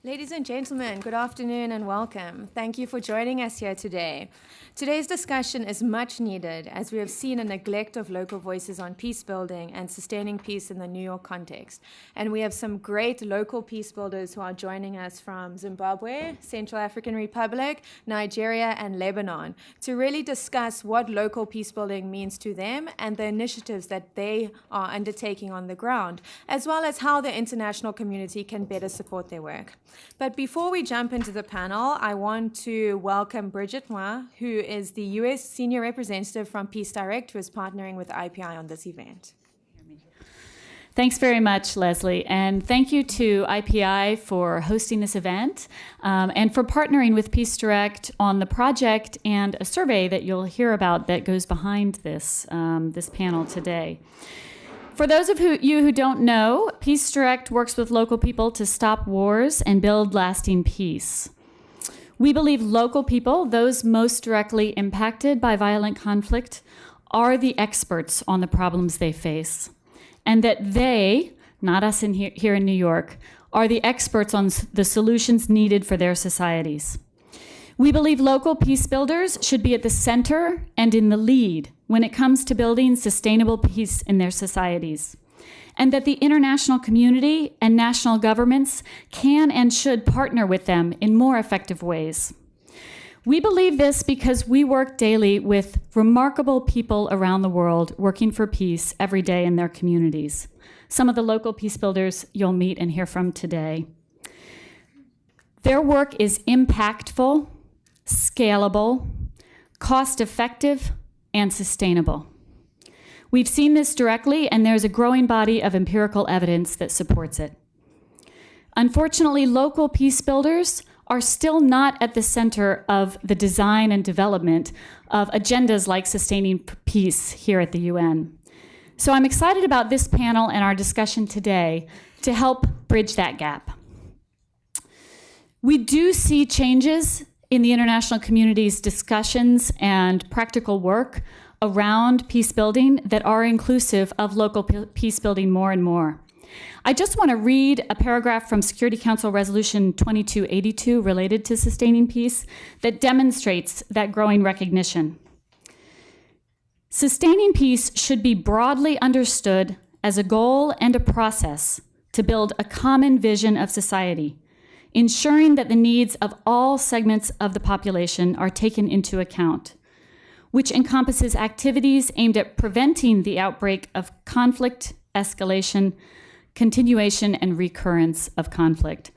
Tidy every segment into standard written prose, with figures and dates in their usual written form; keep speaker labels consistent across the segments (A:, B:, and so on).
A: Ladies and gentlemen, good afternoon and welcome. Thank you for joining us here today. Today's discussion is much needed as we have seen a neglect of local voices on peace building and sustaining peace in the New York context. And we have some great local peace builders who are joining us from Zimbabwe, Central African Republic, Nigeria, and Lebanon to really discuss what local peace building means to them and the initiatives that they are undertaking on the ground, as well as how the international community can better support their work. But before we jump into the panel, I want to welcome Bridget Moore, who is the U.S. Senior Representative from Peace Direct, who is partnering with IPI on this event.
B: Thanks very much, Leslie, and thank you to IPI for hosting this event and for partnering with Peace Direct on the project and a survey that you'll hear about that goes behind this, this panel today. For those of you who don't know, Peace Direct works with local people to stop wars and build lasting peace. We believe local people, those most directly impacted by violent conflict, are the experts on the problems they face, and that they, not us here in New York, are the experts on the solutions needed for their societies. We believe local peace builders should be at the center and in the lead when it comes to building sustainable peace in their societies, and that the international community and national governments can and should partner with them in more effective ways. We believe this because we work daily with remarkable people around the world working for peace every day in their communities. Some of the local peace builders you'll meet and hear from today. Their work is impactful, scalable, cost-effective, and sustainable. We've seen this directly, and there's a growing body of empirical evidence that supports it. Unfortunately, local peace builders are still not at the center of the design and development of agendas like sustaining peace here at the UN. So I'm excited about this panel and our discussion today to help bridge that gap. We do see changes in the international community's discussions and practical work around peace building that are inclusive of local peace building more and more. I just want to read a paragraph from Security Council Resolution 2282 related to sustaining peace that demonstrates that growing recognition. Sustaining peace should be broadly understood as a goal and a process to build a common vision of society, ensuring that the needs of all segments of the population are taken into account, which encompasses activities aimed at preventing the outbreak of conflict, escalation, continuation, and recurrence of conflict.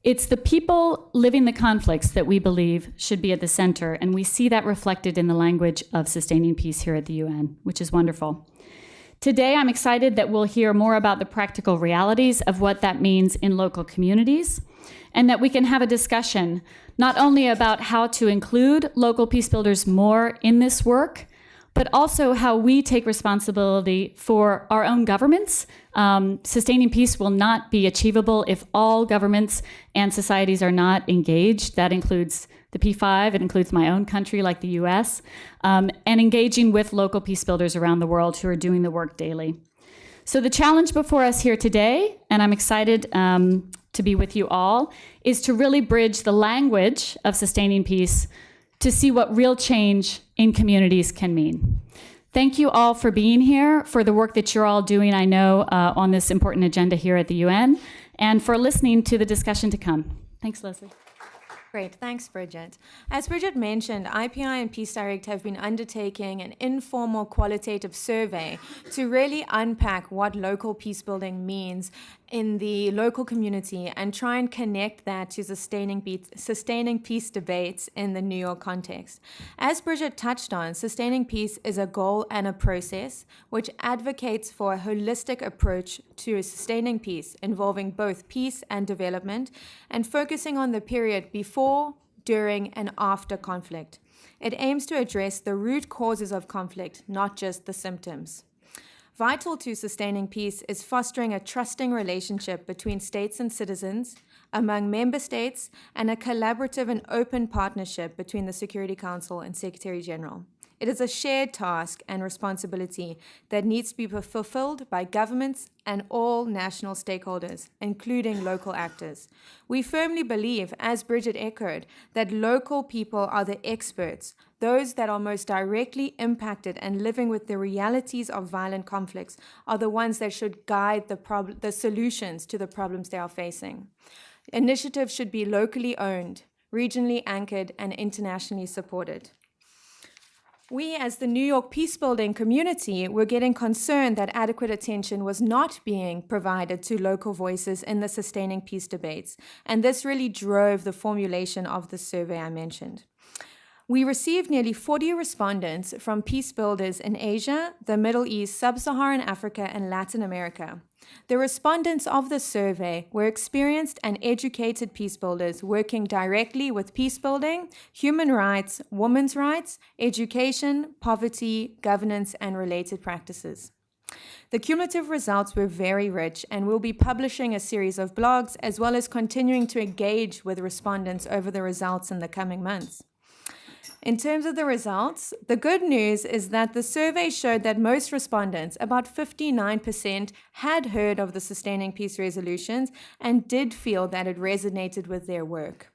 B: It's the people living the conflicts that we believe should be at the center, and we see that reflected in the language of sustaining peace here at the UN, which is wonderful. Today, I'm excited that we'll hear more about the practical realities of what that means in local communities, and that we can have a discussion not only about how to include local peace builders more in this work, but also how we take responsibility for our own governments. Sustaining peace will not be achievable if all governments and societies are not engaged. That includes the P5, it includes my own country like the US, and engaging with local peace builders around the world who are doing the work daily. So the challenge before us here today, and I'm excited to be with you all, is to really bridge the language of sustaining peace to see what real change in communities can mean. Thank you all for being here, for the work that you're all doing, I know, on this important agenda here at the UN, and for listening to the discussion to come. Thanks, Leslie.
A: Great, thanks, Bridget. As Bridget mentioned, IPI and Peace Direct have been undertaking an informal qualitative survey to really unpack what local peace building means in the local community and try and connect that to sustaining peace debates in the New York context. As Bridget touched on, sustaining peace is a goal and a process which advocates for a holistic approach to sustaining peace involving both peace and development and focusing on the period before, during, and after conflict. It aims to address the root causes of conflict, not just the symptoms. Vital to sustaining peace is fostering a trusting relationship between states and citizens, among member states, and a collaborative and open partnership between the Security Council and Secretary General. It is a shared task and responsibility that needs to be fulfilled by governments and all national stakeholders, including local actors. We firmly believe, as Bridget echoed, that local people are the experts, those that are most directly impacted and living with the realities of violent conflicts are the ones that should guide the solutions to the problems they are facing. Initiatives should be locally owned, regionally anchored, and internationally supported. We, as the New York peacebuilding community, were getting concerned that adequate attention was not being provided to local voices in the sustaining peace debates, and this really drove the formulation of the survey I mentioned. We received nearly 40 respondents from peacebuilders in Asia, the Middle East, Sub-Saharan Africa, and Latin America. The respondents of the survey were experienced and educated peacebuilders working directly with peacebuilding, human rights, women's rights, education, poverty, governance, and related practices. The cumulative results were very rich, and we'll be publishing a series of blogs as well as continuing to engage with respondents over the results in the coming months. In terms of the results, the good news is that the survey showed that most respondents, about 59%, had heard of the Sustaining Peace resolutions and did feel that it resonated with their work.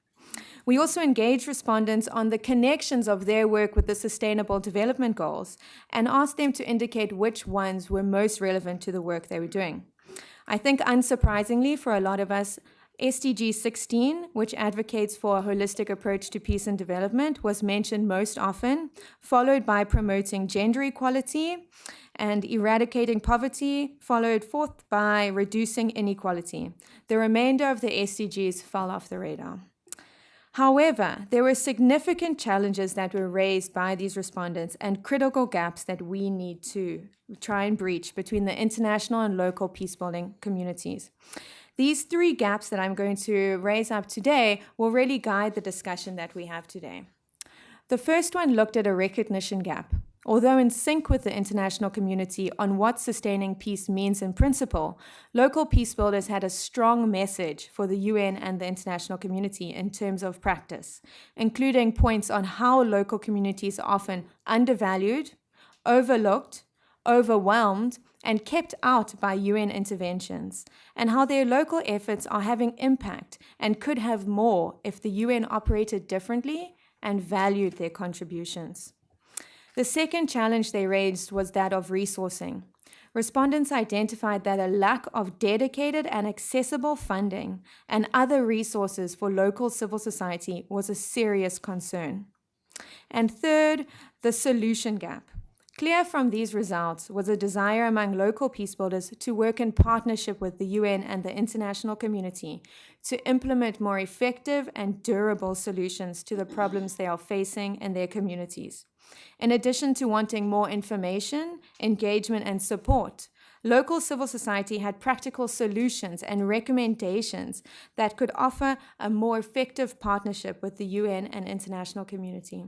A: We also engaged respondents on the connections of their work with the Sustainable Development Goals and asked them to indicate which ones were most relevant to the work they were doing. I think unsurprisingly for a lot of us, SDG 16, which advocates for a holistic approach to peace and development, was mentioned most often, followed by promoting gender equality and eradicating poverty, followed forth by reducing inequality. The remainder of the SDGs fell off the radar. However, there were significant challenges that were raised by these respondents and critical gaps that we need to try and breach between the international and local peacebuilding communities. These three gaps that I'm going to raise up today will really guide the discussion that we have today. The first one looked at a recognition gap. Although in sync with the international community on what sustaining peace means in principle, local peacebuilders had a strong message for the UN and the international community in terms of practice, including points on how local communities are often undervalued, overlooked, overwhelmed, and kept out by UN interventions, and how their local efforts are having impact and could have more if the UN operated differently and valued their contributions. The second challenge they raised was that of resourcing. Respondents identified that a lack of dedicated and accessible funding and other resources for local civil society was a serious concern. And third, the solution gap. Clear from these results was a desire among local peacebuilders to work in partnership with the UN and the international community to implement more effective and durable solutions to the problems they are facing in their communities. In addition to wanting more information, engagement, and support, local civil society had practical solutions and recommendations that could offer a more effective partnership with the UN and international community.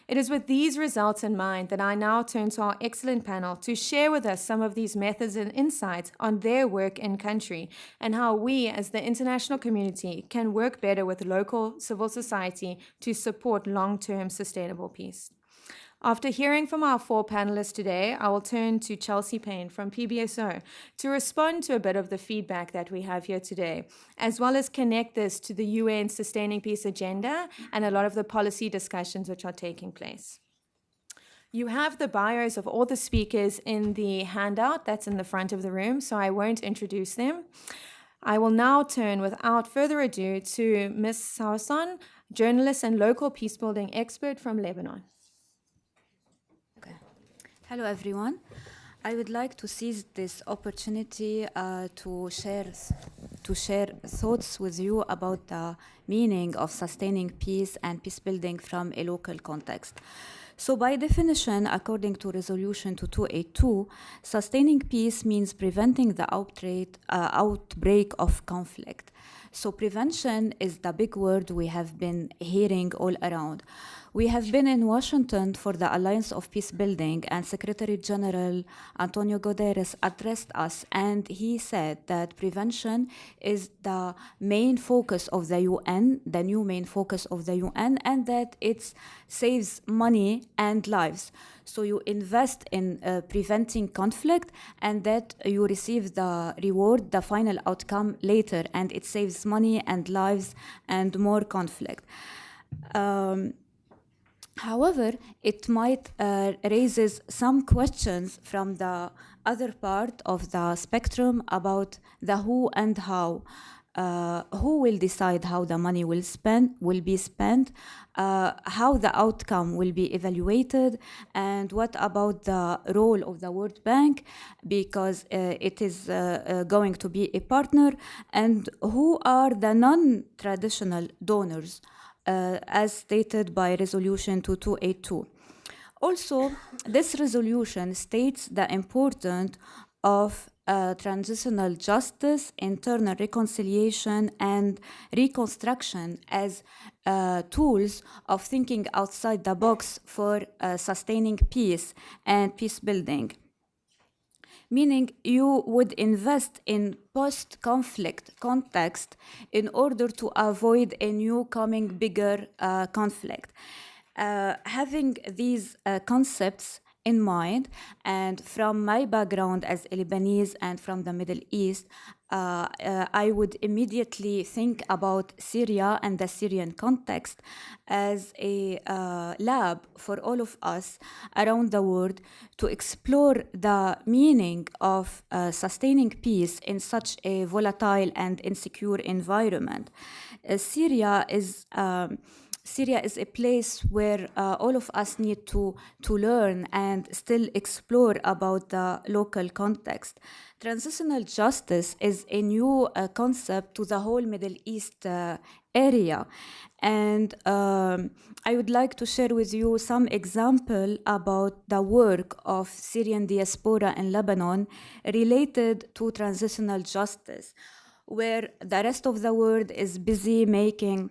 A: It is with these results in mind that I now turn to our excellent panel to share with us some of these methods and insights on their work in country and how we as the international community can work better with local civil society to support long-term sustainable peace. After hearing from our four panelists today, I will turn to Chelsea Payne from PBSO to respond to a bit of the feedback that we have here today, as well as connect this to the UN Sustaining Peace agenda and a lot of the policy discussions which are taking place. You have the bios of all the speakers in the handout that's in the front of the room, so I won't introduce them. I will now turn, without further ado, to Ms. Sawasan, journalist and local peacebuilding expert from Lebanon.
C: Hello, everyone. I would like to seize this opportunity to share thoughts with you about the meaning of sustaining peace and peacebuilding from a local context. So by definition, according to Resolution 2282, sustaining peace means preventing the outbreak of conflict. So prevention is the big word we have been hearing all around. We have been in Washington for the Alliance of Peace Building, and Secretary General Antonio Guterres addressed us, and he said that prevention is the main focus of the UN, the new main focus of the UN, and that it saves money and lives. So you invest in preventing conflict, and that you receive the reward, the final outcome later, and it saves money and lives and more conflict. However, it might raises some questions from the other part of the spectrum about the who and how. Who will decide how the money will be spent, how the outcome will be evaluated, and what about the role of the World Bank, because it is going to be a partner, and who are the non-traditional donors, as stated by Resolution 2282. Also, this resolution states the importance of transitional justice, internal reconciliation, and reconstruction as tools of thinking outside the box for sustaining peace and peace building. Meaning you would invest in post-conflict context in order to avoid a new coming bigger conflict. Having these concepts in mind, and from my background as a Lebanese and from the Middle East, I would immediately think about Syria and the Syrian context as a lab for all of us around the world to explore the meaning of sustaining peace in such a volatile and insecure environment. Syria is a place where all of us need to learn and still explore about the local context. Transitional justice is a new concept to the whole Middle East area. And I would like to share with you some example about the work of Syrian diaspora in Lebanon related to transitional justice, where the rest of the world is busy making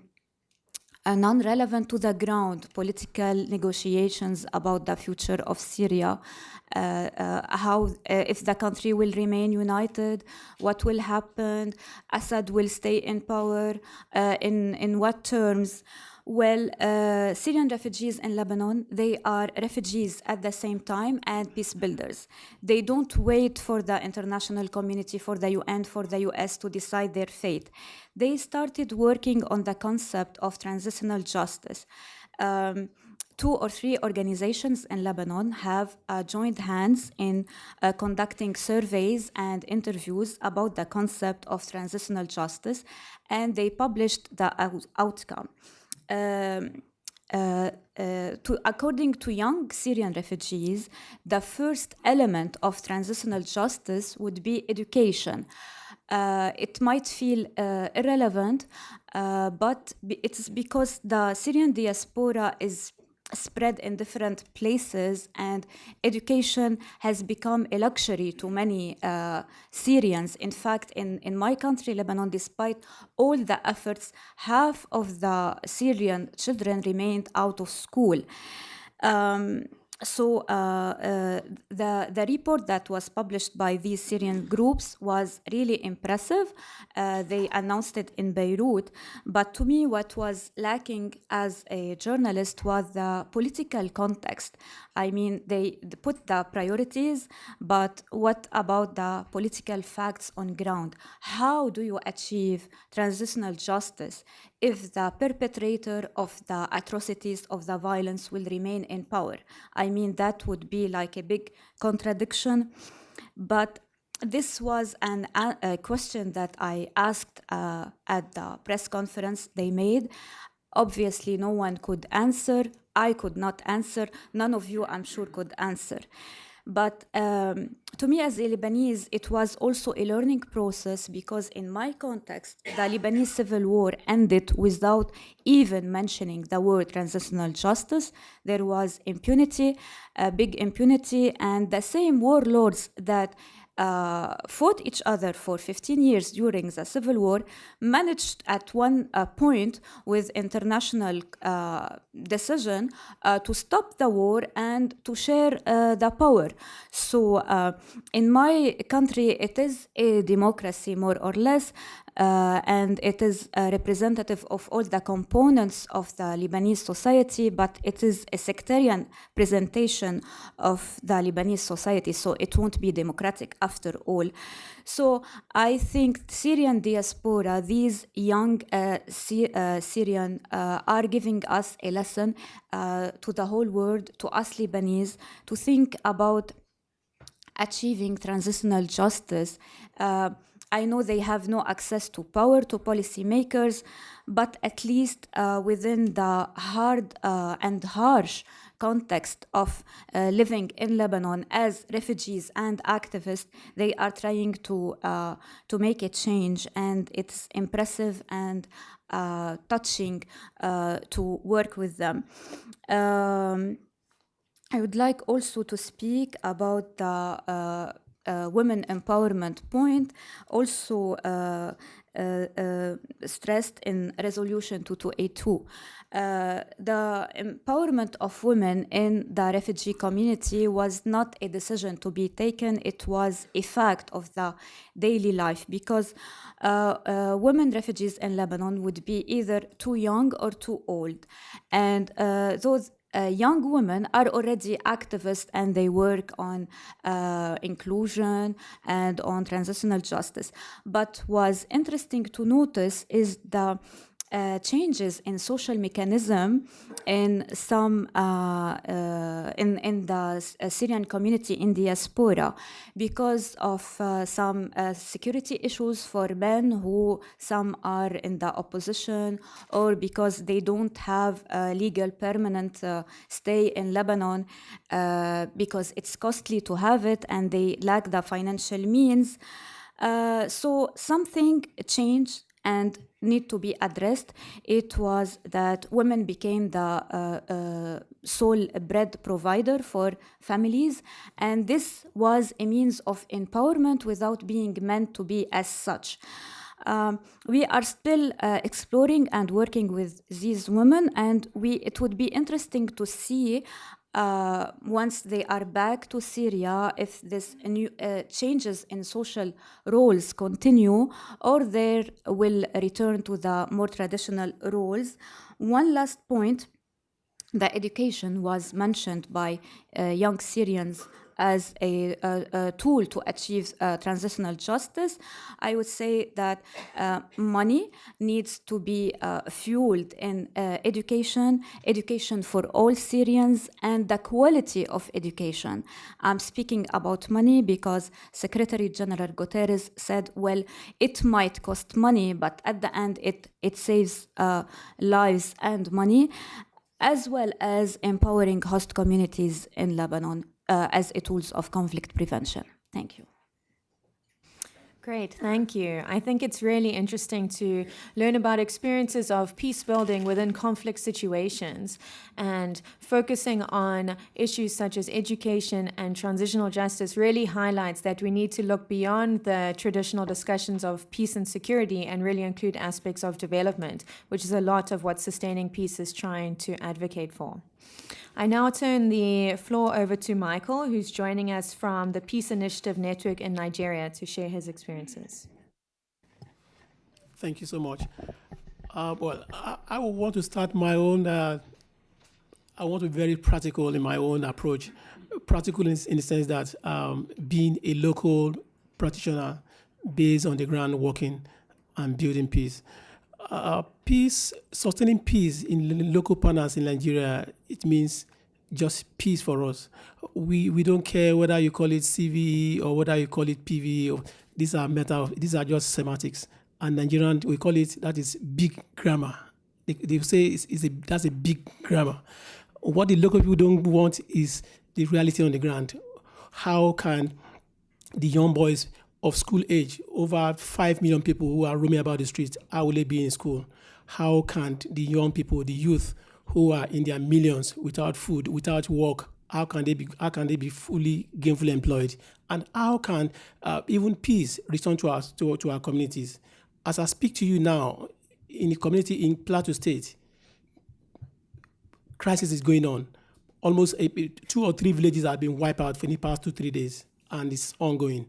C: non-relevant to the ground political negotiations about the future of Syria, how if the country will remain united, what will happen, Assad will stay in power, in what terms. Well, Syrian refugees in Lebanon, they are refugees at the same time and peace builders. They don't wait for the international community, for the UN, for the US to decide their fate. They started working on the concept of transitional justice. 2 or 3 organizations in Lebanon have joined hands in conducting surveys and interviews about the concept of transitional justice, and they published the outcome. According to young Syrian refugees, the first element of transitional justice would be education. It might feel irrelevant, but it's because the Syrian diaspora is spread in different places, and education has become a luxury to many Syrians. In fact, in my country, Lebanon, despite all the efforts, half of the Syrian children remained out of school. So the report that was published by these Syrian groups was really impressive. They announced it in Beirut, but to me what was lacking as a journalist was the political context. I mean, they put the priorities, but what about the political facts on ground? How do you achieve transitional justice if the perpetrator of the atrocities of the violence will remain in power? I mean, that would be like a big contradiction. But this was a question that I asked at the press conference they made. Obviously, no one could answer. I could not answer. None of you, I'm sure, could answer. But to me as a Lebanese, it was also a learning process, because in my context, the Lebanese civil war ended without even mentioning the word transitional justice. There was impunity, big impunity, and the same warlords that fought each other for 15 years during the Civil War, managed at one point with international decision to stop the war and to share the power. So in my country, it is a democracy more or less, and it is representative of all the components of the Lebanese society, but it is a sectarian presentation of the Lebanese society, so it won't be democratic after all. So I think Syrian diaspora, these young Syrian are giving us a lesson to the whole world, to us Lebanese, to think about achieving transitional justice. I know they have no access to power, to policymakers, but at least within the hard and harsh context of living in Lebanon as refugees and activists, they are trying to make a change, and it's impressive and touching to work with them. I would like also to speak about the women empowerment point, also stressed in Resolution 2282. The empowerment of women in the refugee community was not a decision to be taken, it was a fact of the daily life, because women refugees in Lebanon would be either too young or too old. And those young women are already activists, and they work on inclusion and on transitional justice. But what's interesting to notice is the changes in social mechanism in some in the Syrian community in diaspora, because of some security issues for men who some are in the opposition, or because they don't have a legal permanent stay in Lebanon because it's costly to have it and they lack the financial means. So something changed and need to be addressed. It was that women became the sole bread provider for families, and this was a means of empowerment without being meant to be as such. We are still exploring and working with these women, and it would be interesting to see once they are back to Syria, if this new changes in social roles continue, or they will return to the more traditional roles. One last point, the education was mentioned by young Syrians as a tool to achieve transitional justice. I would say that money needs to be fueled in education for all Syrians, and the quality of education. I'm speaking about money because Secretary General Guterres said, well, it might cost money, but at the end it saves lives and money, as well as empowering host communities in Lebanon as a tools of conflict prevention. Thank you.
A: Great, thank you. I think it's really interesting to learn about experiences of peace building within conflict situations, and focusing on issues such as education and transitional justice really highlights that we need to look beyond the traditional discussions of peace and security and really include aspects of development, which is a lot of what Sustaining Peace is trying to advocate for. I now turn the floor over to Michael, who's joining us from the Peace Initiative Network in Nigeria to share his experiences.
D: Thank you so much. Well, I would want to start my own, I want to be very practical in my own approach. Practical in the sense that being a local practitioner based on the ground, working and building peace. Sustaining peace in local partners in Nigeria, it means just peace for us. We don't care whether you call it CVE or whether you call it PVE. These are just semantics. And Nigerian, we call it, that is big grammar. They say that's a big grammar. What the local people don't want is the reality on the ground. How can the young boys of school age, over 5 million people who are roaming about the streets, how will they be in school? How can the young people, the youth, who are in their millions without food, without work, How can they be fully gainfully employed? And how can even peace return to our communities? As I speak to you now, in the community in Plateau State, crisis is going on. Almost 2 or 3 villages have been wiped out for the past 2-3 days, and it's ongoing.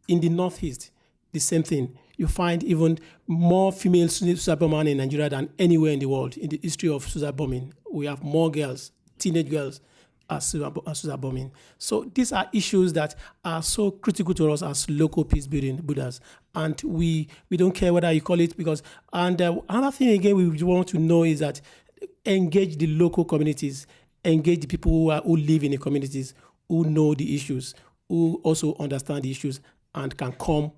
D: In the Northeast, the same thing. You find even more female suicide bombers in Nigeria than anywhere in the world. In the history of suicide bombing, we have more girls, teenage girls, as suicide bombing. So these are issues that are so critical to us as local peace building builders, and we don't care whether you call it because. And another thing again we want to know is that engage the local communities, engage the people who live in the communities, who know the issues, who also understand the issues, and can come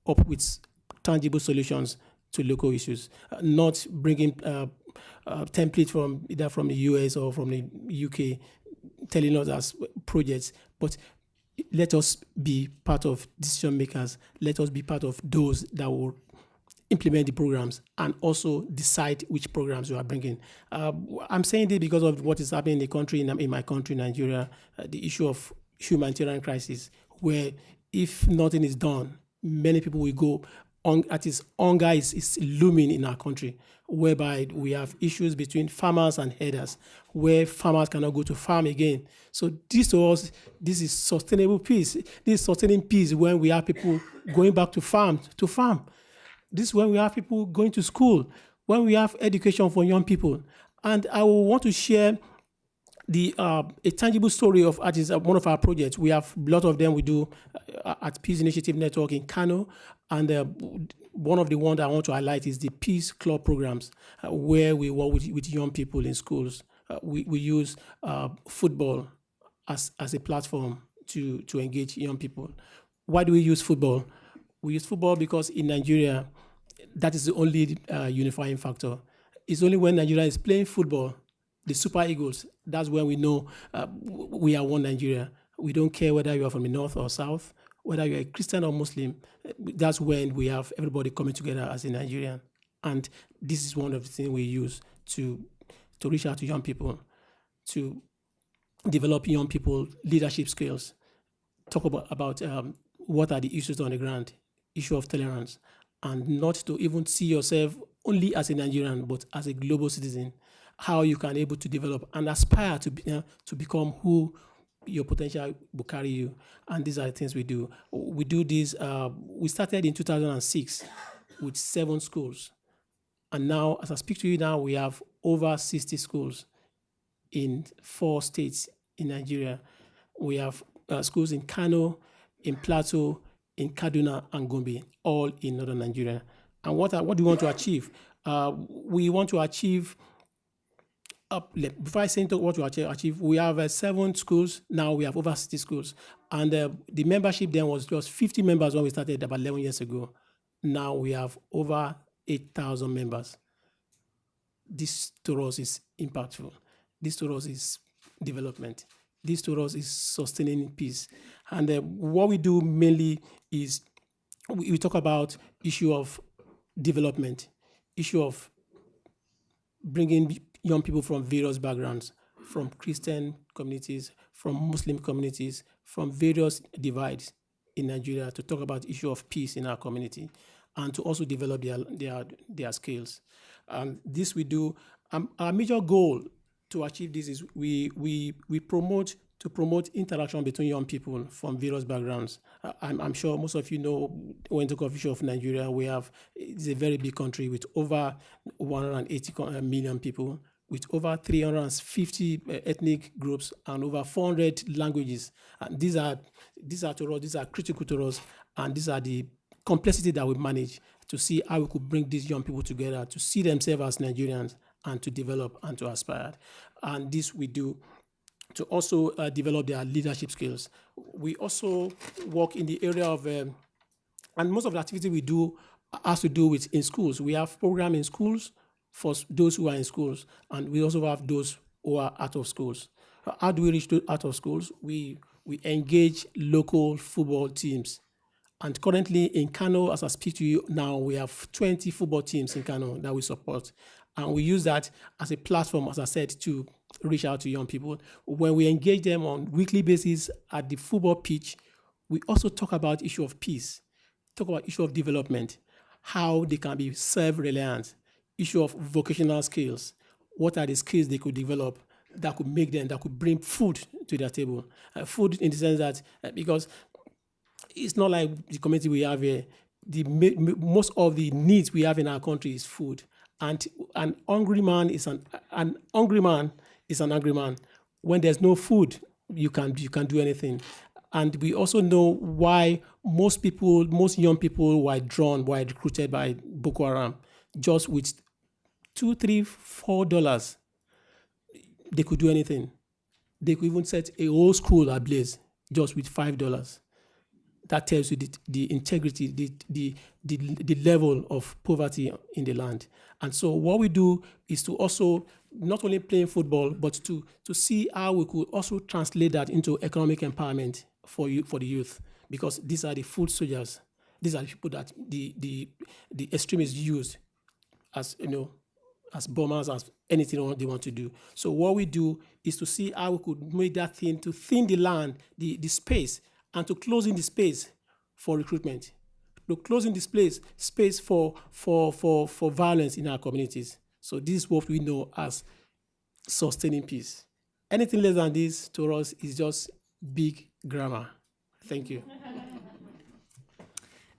D: up with tangible solutions to local issues, not bringing templates from either from the US or from the UK telling us as projects, but let us be part of decision makers. Let us be part of those that will implement the programs and also decide which programs you are bringing. I'm saying this because of what is happening in the country, in my country, Nigeria, the issue of humanitarian crisis, where if nothing is done, many people will go on. Hunger is looming in our country, whereby we have issues between farmers and herders, where farmers cannot go to farm again. So this to us, this is sustainable peace. This is sustaining peace when we have people going back to farm. This is when we have people going to school, when we have education for young people. And I will want to share a tangible story of one of our projects. We have a lot of them we do at Peace Initiative Network in Kano, and one of the ones I want to highlight is the Peace Club programs, where we work with young people in schools. We use football as a platform to engage young people. Why do we use football? We use football because in Nigeria, that is the only unifying factor. It's only when Nigeria is playing football, the Super Eagles, that's when we know we are one Nigeria. We don't care whether you are from the north or south, whether you're a Christian or Muslim. That's when we have everybody coming together as a Nigerian. And this is one of the things we use to reach out to young people, to develop young people leadership skills, talk about what are the issues on the ground, issue of tolerance, and not to even see yourself only as a Nigerian, but as a global citizen, how you can able to develop and aspire to become who your potential will carry you. And these are the things we do. We do this, we started in 2006 with 7 schools. And now, as I speak to you now, we have over 60 schools in 4 states in Nigeria. We have schools in Kano, in Plateau, in Kaduna, and Gombe, all in northern Nigeria. And what do we want to achieve? We want to achieve, before I say what we achieve, we have 7 schools. Now we have over 60 schools. And the membership then was just 50 members when we started about 11 years ago. Now we have over 8,000 members. This to us is impactful. This to us is development. This to us is sustaining peace. And what we do mainly is we talk about issue of development, issue of bringing young people from various backgrounds, from Christian communities, from Muslim communities, from various divides in Nigeria, to talk about the issue of peace in our community and to also develop their skills. And this we do. Our major goal to achieve this is we promote interaction between young people from various backgrounds. I'm sure most of you know, when you talk of issue of Nigeria, it's a very big country with over 180 million people, with over 350 ethnic groups and over 400 languages. And these are to us, these are critical to us, and these are the complexity that we manage to see how we could bring these young people together to see themselves as Nigerians and to develop and to aspire. And this we do to also develop their leadership skills. We also work in the area of, and most of the activity we do has to do with in schools. We have programs in schools for those who are in schools, and we also have those who are out of schools. How do we reach those out of schools? We engage local football teams. And currently in Kano, as I speak to you now, we have 20 football teams in Kano that we support. And we use that as a platform, as I said, to reach out to young people. When we engage them on weekly basis at the football pitch, we also talk about issue of peace, talk about issue of development, how they can be self-reliant, issue of vocational skills. What are the skills they could develop that could make them, that could bring food to their table? Food in the sense that, because it's not like the community we have here, most of the needs we have in our country is food. And an hungry man is an hungry man is an angry man. When there's no food, you can do anything. And we also know why most young people were recruited by Boko Haram. Just with $2, $3, $4, they could do anything. They could even set a whole school ablaze just with $5. That tells you the integrity, the level of poverty in the land. And so what we do is to also not only play football, but to see how we could also translate that into economic empowerment for the youth, because these are the food soldiers. These are the people that the extremists use as as bombers, as anything they want to do. So what we do is to see how we could make that thing to thin the land, the space, and to close in the space for recruitment, to closing this space for violence in our communities. So this is what we know as sustaining peace. Anything less than this to us is just big grammar. Thank you.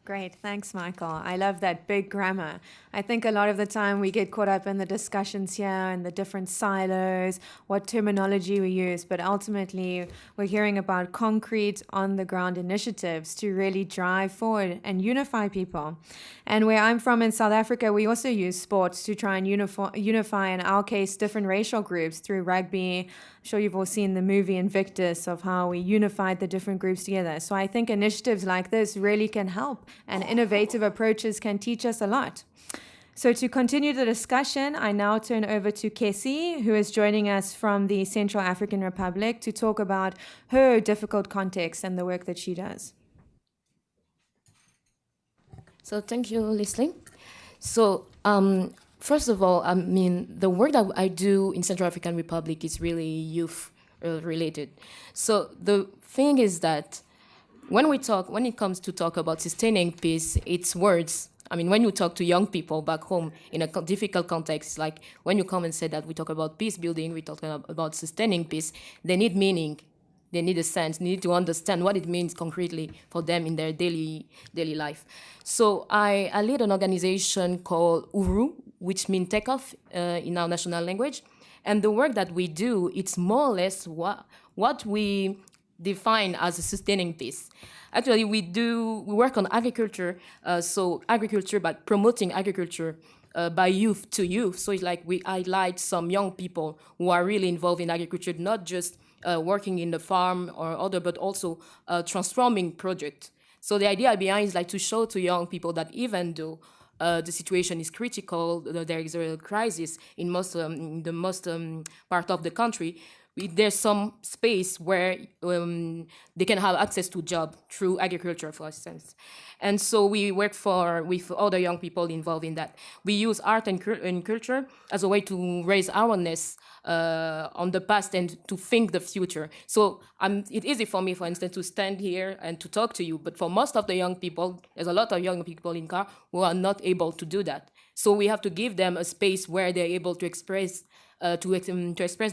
A: Great, thanks, Michael. I love that big grammar. I think a lot of the time we get caught up in the discussions here and the different silos, what terminology we use, but ultimately we're hearing about concrete, on-the-ground initiatives to really drive forward and unify people. And where I'm from in South Africa, we also use sports to try and unify, in our case, different racial groups through rugby. I'm sure you've all seen the movie Invictus of how we unified the different groups together. So I think initiatives like this really can help, and innovative approaches can teach us a lot. So to continue the discussion, I now turn over to Kessie, who is joining us from the Central African Republic to talk about her difficult context and the work that she does.
E: So thank you, Leslie. So first of all, I mean, the work that I do in Central African Republic is really youth related. So the thing is that when it comes to talk about sustaining peace, it's words. I mean, when you talk to young people back home in a difficult context, like when you come and say that we talk about peace building, we talk about sustaining peace, they need meaning, they need a sense, they need to understand what it means concretely for them in their daily life. So I lead an organization called URU, which means takeoff in our national language. And the work that we do, it's more or less what we define as a sustaining peace. Actually, we work on agriculture, so agriculture, but promoting agriculture by youth to youth. So it's like we highlight some young people who are really involved in agriculture, not just working in the farm or other, but also transforming projects. So the idea behind is like to show to young people that even though the situation is critical, there is a crisis in the most part of the country, there's some space where they can have access to job through agriculture, for instance. And so we work with other young people involved in that. We use art and culture as a way to raise awareness on the past and to think the future. So it's easy for me, for instance, to stand here and to talk to you, but for most of the young people, there's a lot of young people in CAR who are not able to do that. So we have to give them a space where they're able to express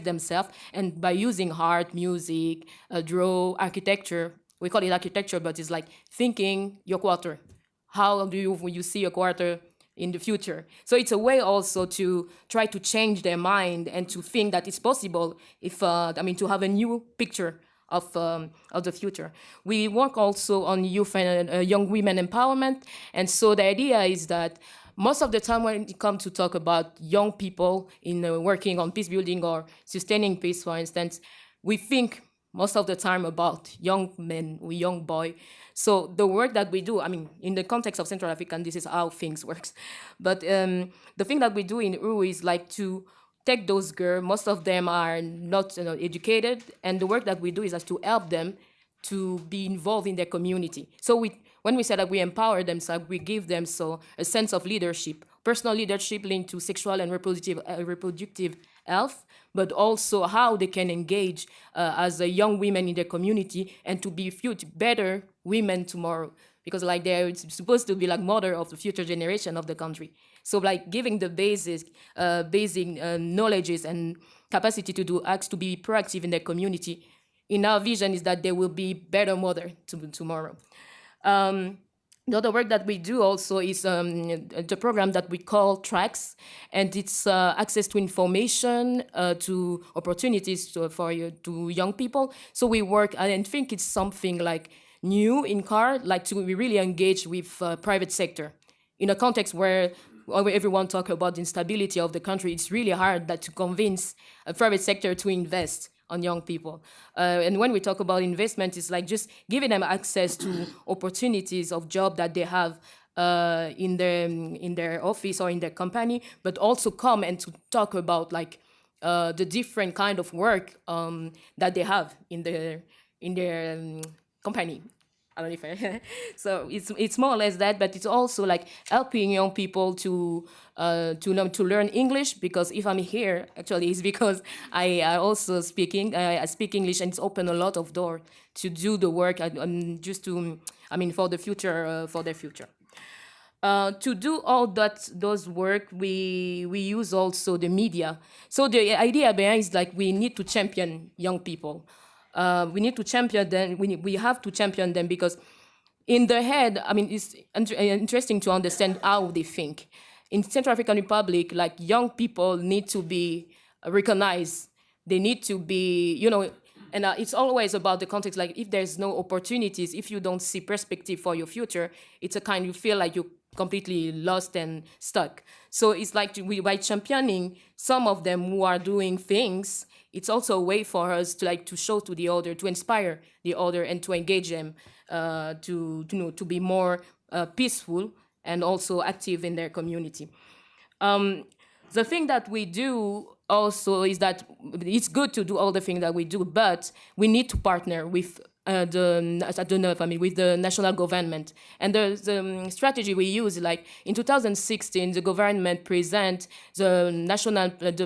E: themselves, and by using art, music, draw, architecture. We call it architecture, but it's like thinking your quarter. How do you see your quarter in the future? So it's a way also to try to change their mind and to think that it's possible to have a new picture of the future. We work also on youth and young women empowerment, and so the idea is that most of the time when it comes to talk about young people in working on peace building or sustaining peace, for instance, we think most of the time about young men or young boy. So the work that we do, I mean, in the context of Central African, this is how things works. But the thing that we do in URU is like to take those girls, most of them are not educated, and the work that we do is to help them to be involved in their community. So when we say that we empower them, so we give them a sense of leadership, personal leadership linked to sexual and reproductive health, but also how they can engage as a young women in their community and to be better women tomorrow. Because like they're supposed to be like mother of the future generation of the country. So like giving the basic knowledges and capacity to do acts, to be proactive in their community, in our vision is that they will be better mother tomorrow. The other work that we do also is the program that we call Tracks, and it's access to information, to opportunities to young people. So we work, and I think it's something like new in CAR, like we really engage with private sector. In a context where everyone talk about the instability of the country, it's really hard to convince a private sector to invest on young people. And when we talk about investment, it's like just giving them access to opportunities of job that they have in their office or in their company, but also come and to talk about like the different kind of work that they have in their company. I don't know if so it's more or less that, but it's also like helping young people to learn English, because if I'm here, actually, it's because I also speak English, and it's opened a lot of doors to do the work just to, for the future, for their future. To do all those work, we use also the media. So the idea behind is like we need to champion young people. We need to champion them. We have to champion them because in their head, it's interesting to understand how they think. In Central African Republic, like young people need to be recognized. They need to be, and it's always about the context. Like if there's no opportunities, if you don't see perspective for your future, it's a kind you feel like you're completely lost and stuck. So it's like by championing some of them who are doing things, it's also a way for us to show to the other, to inspire the other, and to engage them to be more peaceful and also active in their community. The thing that we do also is that it's good to do all the things that we do, but we need to partner with with the national government. And the strategy we use, like in 2016, the government present the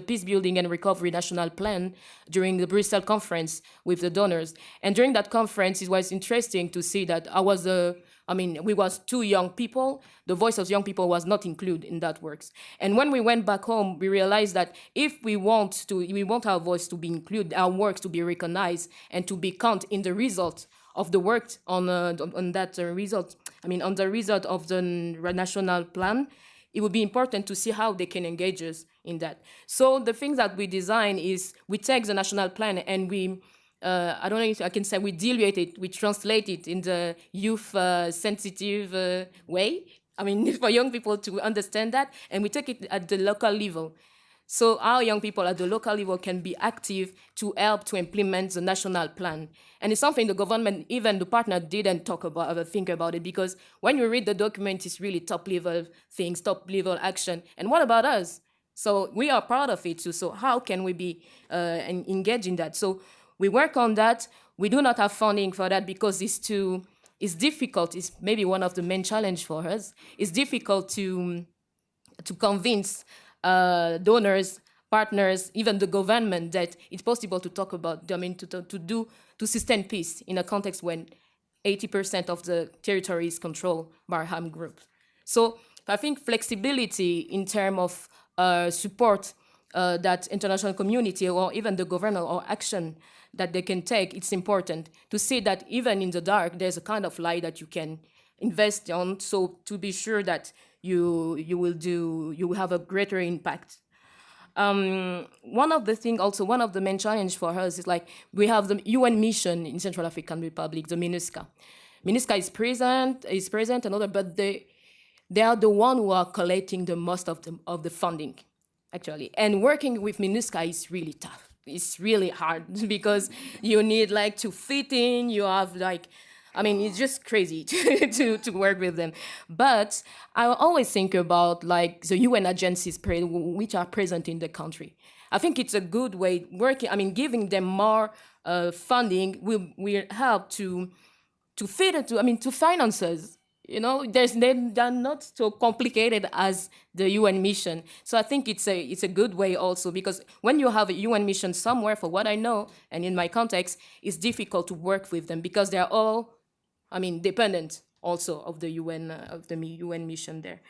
E: Peacebuilding and Recovery National Plan during the Brussels conference with the donors. And during that conference, it was interesting to see that we was two young people. The voice of young people was not included in that works. And when we went back home, we realized that if we want our voice to be included, our works to be recognized, and to be counted in the result of the work on the result of the national plan, it would be important to see how they can engage us in that. So the things that we design is we take the national plan and we I don't know if I can say we dilute it, we translate it in the youth-sensitive way. For young people to understand that, and we take it at the local level. So our young people at the local level can be active to help to implement the national plan. And it's something the government, even the partner, didn't think about it, because when you read the document, it's really top-level things, top-level action. And what about us? So we are part of it too. So how can we be engaged in that? So we work on that. We do not have funding for that because it's difficult. It's maybe one of the main challenge for us. It's difficult to convince donors, partners, even the government that it's possible to talk about, to sustain peace in a context when 80% of the territory is controlled by armed groups. So I think flexibility in terms of support that international community or even the government or action that they can take, it's important to see that even in the dark, there's a kind of light that you can invest on, so to be sure that you will have a greater impact. One of the main challenge for us is like we have the UN mission in Central African Republic, the MINUSCA. MINUSCA is present, but they are the one who are collecting the most of the funding, actually. And working with MINUSCA is really tough. It's really hard because you need to fit in. You have it's just crazy to work with them. But I always think about the UN agencies which are present in the country. I think it's a good way working. Giving them more funding will help to fit it to finances You know, they're not so complicated as the UN mission. So I think it's a good way also, because when you have a UN mission somewhere, for what I know, and in my context, it's difficult to work with them because they're all, I mean, dependent also of the UN mission there.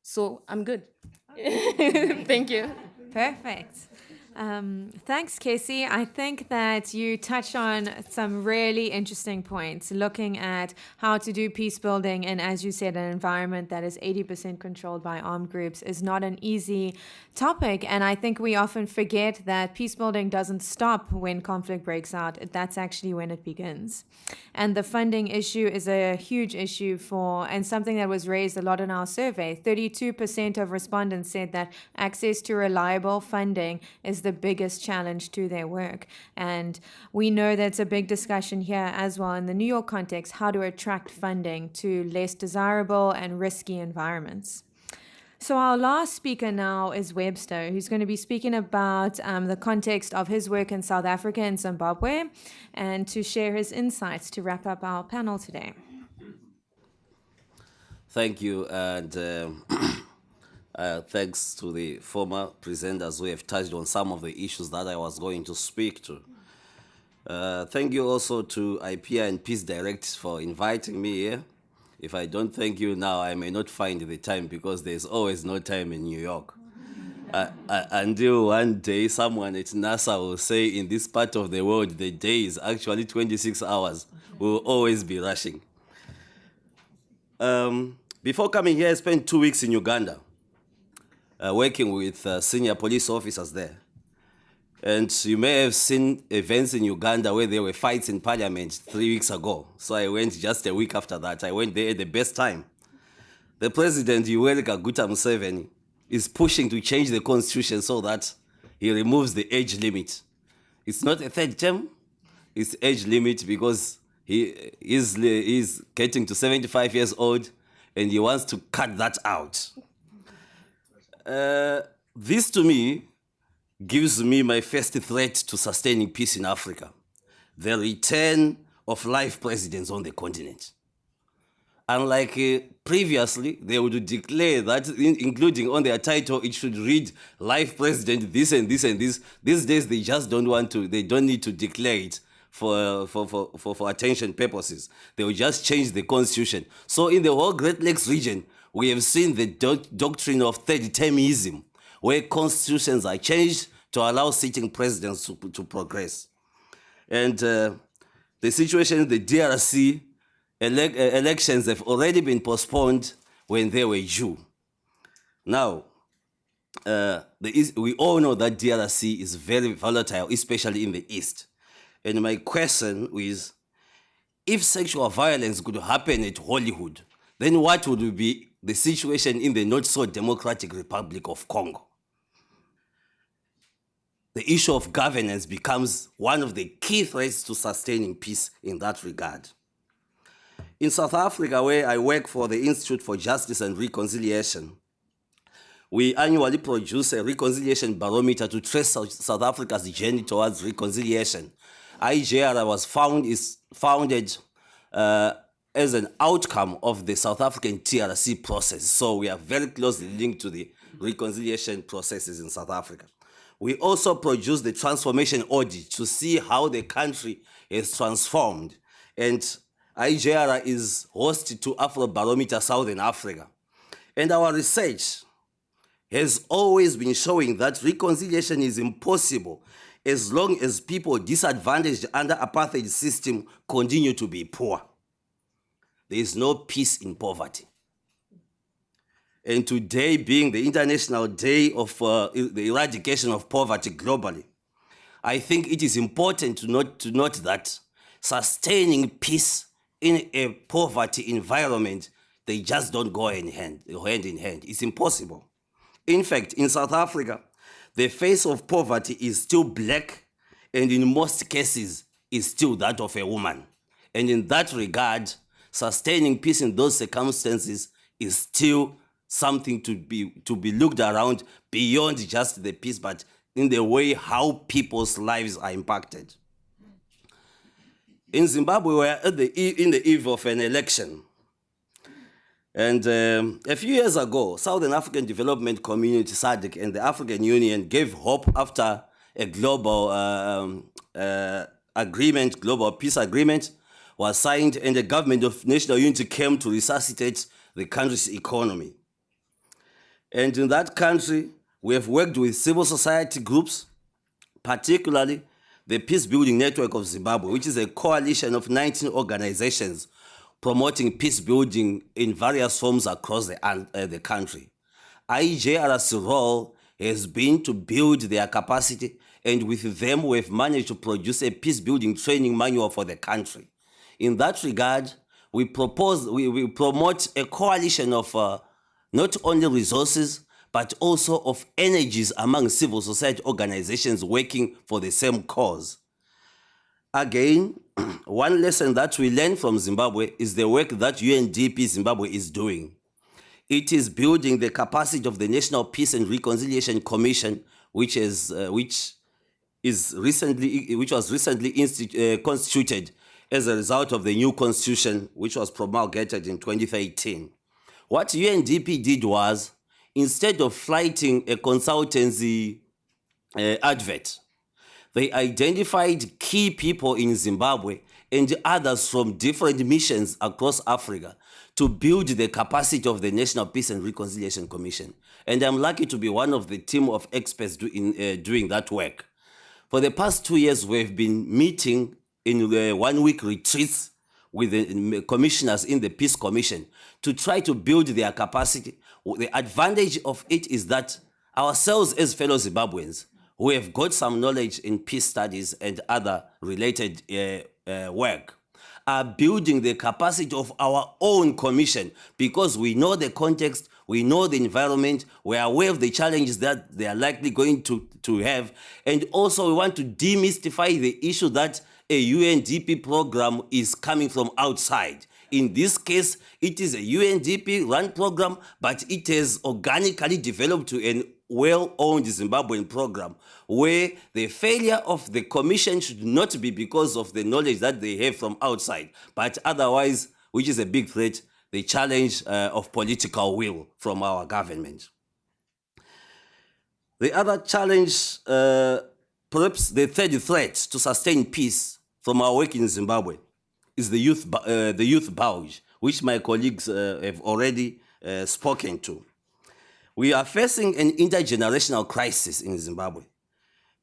E: So I'm good. Thank you.
A: Perfect. Thanks, Casey. I think that you touched on some really interesting points, looking at how to do peace building. And as you said, an environment that is 80% controlled by armed groups is not an easy topic. And I think we often forget that peace building doesn't stop when conflict breaks out. That's actually when it begins. And the funding issue is a huge issue and something that was raised a lot in our survey. 32% of respondents said that access to reliable funding is the biggest challenge to their work. And we know that's a big discussion here as well in the New York context, how to attract funding to less desirable and risky environments. So our last speaker now is Webster, who's going to be speaking about the context of his work in South Africa and Zimbabwe, and to share his insights to wrap up our panel today.
F: Thank you, and thanks to the former presenters who have touched on some of the issues that I was going to speak to. Thank you also to IPI and Peace Direct for inviting me here. If I don't thank you now, I may not find the time, because there's always no time in New York. Until one day someone at NASA will say, in this part of the world, the day is actually 26 hours. We'll always be rushing. Before coming here, I spent 2 weeks in Uganda, working with senior police officers there. And you may have seen events in Uganda where there were fights in parliament 3 weeks ago. So I went just a week after that. I went there at the best time. The president, Yoweri Kaguta Museveni, is pushing to change the constitution so that he removes the age limit. It's not a third term, it's age limit, because he is getting to 75 years old and he wants to cut that out. This to me gives me my first threat to sustaining peace in Africa: the return of life presidents on the continent. Unlike previously, they would declare that, including on their title, it should read life president this and this and this. These days, they just don't want to, they don't need to declare it for attention purposes. They will just change the constitution. So in the whole Great Lakes region, we have seen the doctrine of third termism, where constitutions are changed to allow sitting presidents to progress. And the situation in the DRC, elections have already been postponed when they were due. Now, we all know that DRC is very volatile, especially in the East. And my question is, if sexual violence could happen at Hollywood, then what would be the situation in the not-so-democratic Republic of Congo? The issue of governance becomes one of the key threats to sustaining peace in that regard. In South Africa, where I work for the Institute for Justice and Reconciliation, we annually produce a reconciliation barometer to trace South Africa's journey towards reconciliation. IJR was founded as an outcome of the South African TRC process. So we are very closely linked to the reconciliation processes in South Africa. We also produce the transformation audit to see how the country is transformed. And IJR is hosted to Afrobarometer Southern Africa. And our research has always been showing that reconciliation is impossible as long as people disadvantaged under apartheid system continue to be poor. There is no peace in poverty. And today being the International Day of the Eradication of Poverty globally, I think it is important to note that sustaining peace in a poverty environment, they just don't go hand in hand. It's impossible. In fact, in South Africa, the face of poverty is still black, and in most cases is still that of a woman. And in that regard, sustaining peace in those circumstances is still something to be looked around beyond just the peace, but in the way how people's lives are impacted. In Zimbabwe, we are in the eve of an election. And a few years ago, Southern African Development Community, SADC, and the African Union gave hope after a global global peace agreement was signed, and the government of national unity came to resuscitate the country's economy. And in that country, we have worked with civil society groups, particularly the Peacebuilding Network of Zimbabwe, which is a coalition of 19 organizations promoting peace building in various forms across the country. IJR's role has been to build their capacity, and with them we have managed to produce a peace building training manual for the country. In that regard, we promote a coalition of not only resources, but also of energies among civil society organizations working for the same cause. Again, one lesson that we learn from Zimbabwe is the work that UNDP Zimbabwe is doing. It is building the capacity of the National Peace and Reconciliation Commission, which was recently constituted as a result of the new constitution, which was promulgated in 2013. What UNDP did was, instead of flighting a consultancy advert, they identified key people in Zimbabwe and others from different missions across Africa to build the capacity of the National Peace and Reconciliation Commission. And I'm lucky to be one of the team of experts doing that work. For the past 2 years, we've been meeting in 1-week retreats with the commissioners in the Peace Commission to try to build their capacity. The advantage of it is that ourselves as fellow Zimbabweans, who have got some knowledge in peace studies and other related work, are building the capacity of our own commission because we know the context, we know the environment, we are aware of the challenges that they are likely going to have, and also we want to demystify the issue that a UNDP program is coming from outside. In this case, it is a UNDP-run program, but it has organically developed to a well-owned Zimbabwean program where the failure of the commission should not be because of the knowledge that they have from outside, but otherwise, which is a big threat, the challenge of political will from our government. The other challenge, perhaps the third threat to sustain peace from our work in Zimbabwe, is the youth bulge, which my colleagues have already spoken to. We are facing an intergenerational crisis in Zimbabwe,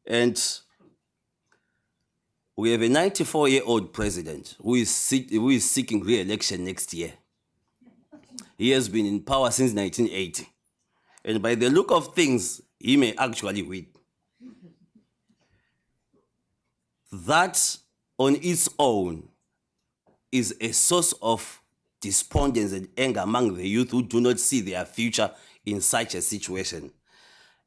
F: and we have a 94-year-old president who is seeking re-election next year. He has been in power since 1980, and by the look of things, he may actually win. That on its own is a source of despondence and anger among the youth who do not see their future in such a situation.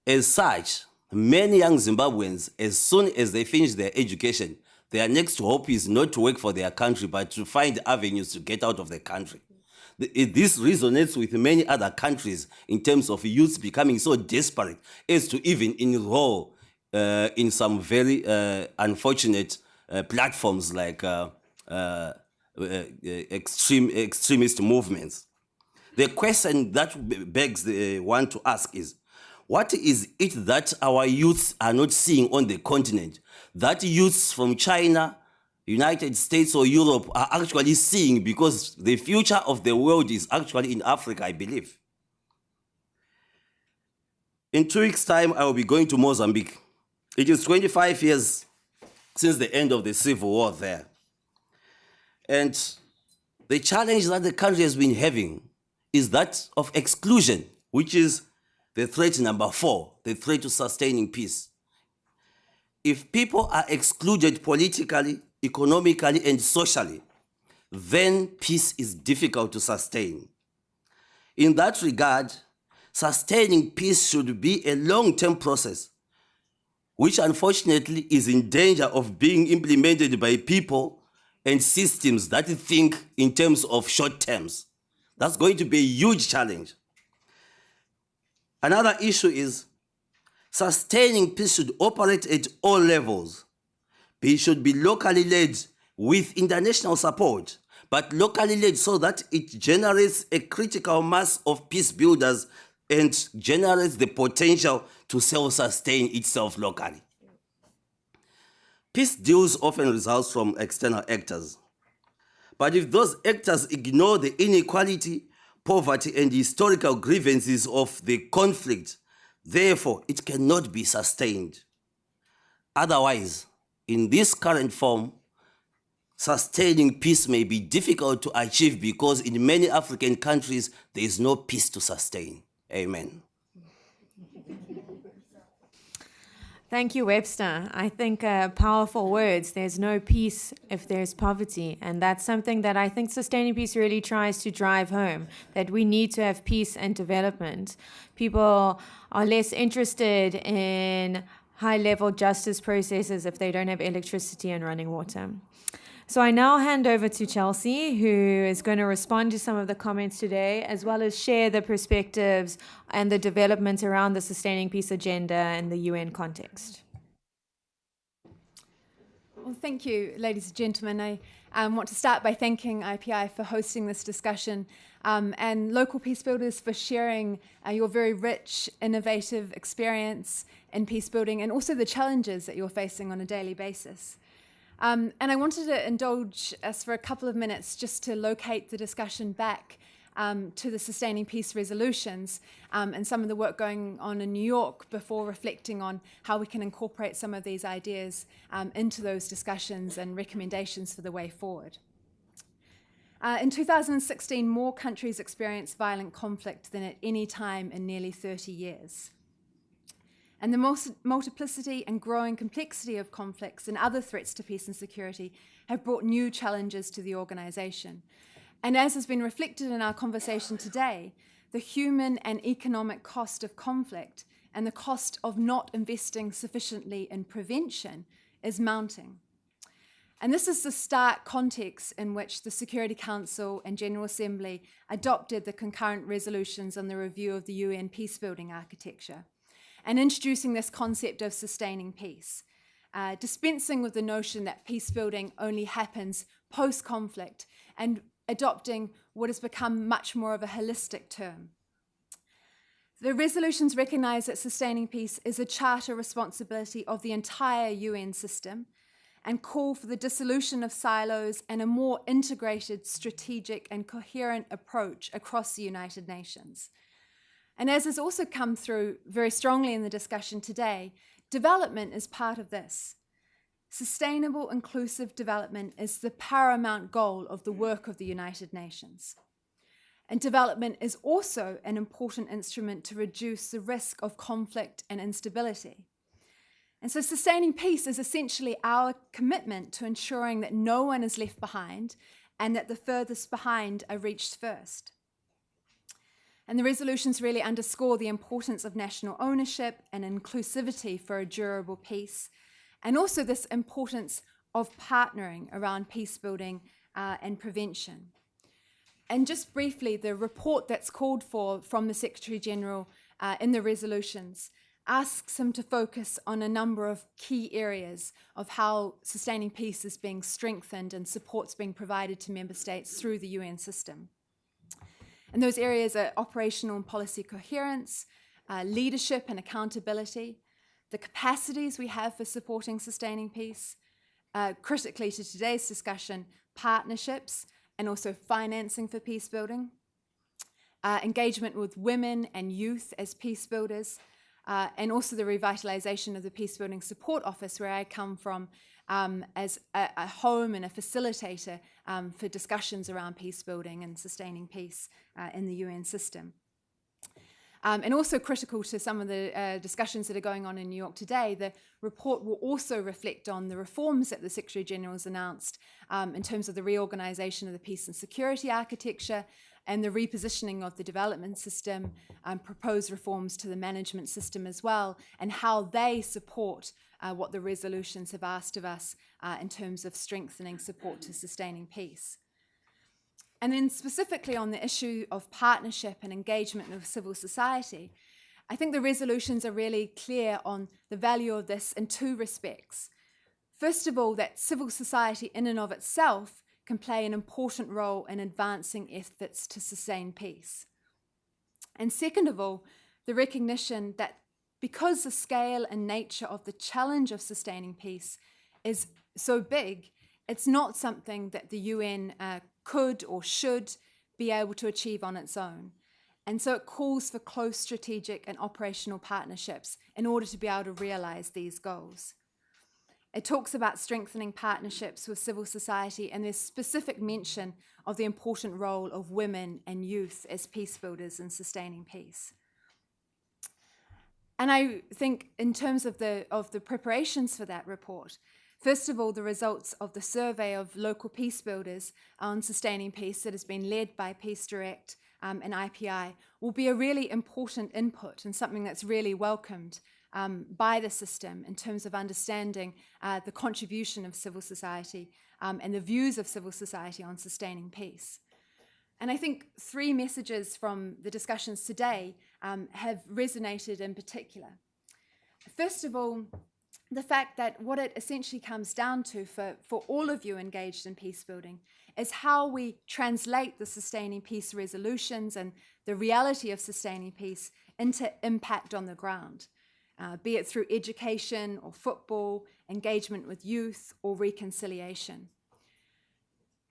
F: As such, many young Zimbabweans, as soon as they finish their education, their next hope is not to work for their country, but to find avenues to get out of the country. This resonates with many other countries in terms of youth becoming so desperate as to even enroll in some very unfortunate platforms like extremist movements. The question that begs one to ask is, what is it that our youths are not seeing on the continent that youths from China, United States or Europe are actually seeing, because the future of the world is actually in Africa, I believe. In 2 weeks' time, I will be going to Mozambique. It is 25 years since the end of the civil war there. And the challenge that the country has been having is that of exclusion, which is the threat number 4, the threat to sustaining peace. If people are excluded politically, economically, and socially, then peace is difficult to sustain. In that regard, sustaining peace should be a long-term process, which unfortunately is in danger of being implemented by people and systems that think in terms of short terms. That's going to be a huge challenge. Another issue is sustaining peace should operate at all levels. Peace should be locally led with international support, but locally led so that it generates a critical mass of peace builders and generates the potential to self-sustain itself locally. Peace deals often results from external actors. But if those actors ignore the inequality, poverty, and historical grievances of the conflict, therefore it cannot be sustained. Otherwise, in this current form, sustaining peace may be difficult to achieve because in many African countries, there is no peace to sustain. Amen.
A: Thank you, Webster. I think powerful words. There's no peace if there's poverty. And that's something that I think Sustaining Peace really tries to drive home, that we need to have peace and development. People are less interested in high-level justice processes if they don't have electricity and running water. So I now hand over to Chelsea, who is going to respond to some of the comments today, as well as share the perspectives and the developments around the Sustaining Peace agenda in the UN context.
G: Well, thank you, ladies and gentlemen. I want to start by thanking IPI for hosting this discussion and local peace builders for sharing your very rich, innovative experience in peace building and also the challenges that you're facing on a daily basis. And I wanted to indulge us for a couple of minutes just to locate the discussion back to the Sustaining Peace resolutions and some of the work going on in New York before reflecting on how we can incorporate some of these ideas into those discussions and recommendations for the way forward. In 2016, more countries experienced violent conflict than at any time in nearly 30 years. And the multiplicity and growing complexity of conflicts and other threats to peace and security have brought new challenges to the organization. And as has been reflected in our conversation today, the human and economic cost of conflict and the cost of not investing sufficiently in prevention is mounting. And this is the stark context in which the Security Council and General Assembly adopted the concurrent resolutions on the review of the UN peacebuilding architecture, and introducing this concept of sustaining peace, dispensing with the notion that peace building only happens post-conflict and adopting what has become much more of a holistic term. The resolutions recognize that sustaining peace is a charter responsibility of the entire UN system and call for the dissolution of silos and a more integrated, strategic, and coherent approach across the United Nations. And as has also come through very strongly in the discussion today, development is part of this. Sustainable, inclusive development is the paramount goal of the work of the United Nations. And development is also an important instrument to reduce the risk of conflict and instability. And so sustaining peace is essentially our commitment to ensuring that no one is left behind and that the furthest behind are reached first. And the resolutions really underscore the importance of national ownership and inclusivity for a durable peace, and also this importance of partnering around peace building and prevention. And just briefly, the report that's called for from the Secretary General in the resolutions asks him to focus on a number of key areas of how sustaining peace is being strengthened and support's being provided to member states through the UN system. And those areas are operational and policy coherence, leadership and accountability, the capacities we have for supporting sustaining peace, critically to today's discussion, partnerships and also financing for peace building, engagement with women and youth as peace builders, and also the revitalization of the Peacebuilding Support Office, where I come from, as a home and a facilitator for discussions around peace building and sustaining peace in the UN system. And also critical to some of the discussions that are going on in New York today, the report will also reflect on the reforms that the Secretary General has announced in terms of the reorganization of the peace and security architecture and the repositioning of the development system, proposed reforms to the management system as well, and how they support what the resolutions have asked of us in terms of strengthening support to sustaining peace. And then specifically on the issue of partnership and engagement with civil society, I think the resolutions are really clear on the value of this in two respects. First of all, that civil society in and of itself can play an important role in advancing efforts to sustain peace. And second of all, the recognition that because the scale and nature of the challenge of sustaining peace is so big, it's not something that the UN could or should be able to achieve on its own. And so it calls for close strategic and operational partnerships in order to be able to realize these goals. It talks about strengthening partnerships with civil society, and there's specific mention of the important role of women and youth as peace builders in sustaining peace. And I think in terms of the preparations for that report, first of all, the results of the survey of local peace builders on sustaining peace that has been led by Peace Direct and IPI will be a really important input and something that's really welcomed by the system in terms of understanding the contribution of civil society and the views of civil society on sustaining peace. And I think three messages from the discussions today have resonated in particular. First of all, the fact that what it essentially comes down to for all of you engaged in peace building is how we translate the sustaining peace resolutions and the reality of sustaining peace into impact on the ground, be it through education or football, engagement with youth, or reconciliation.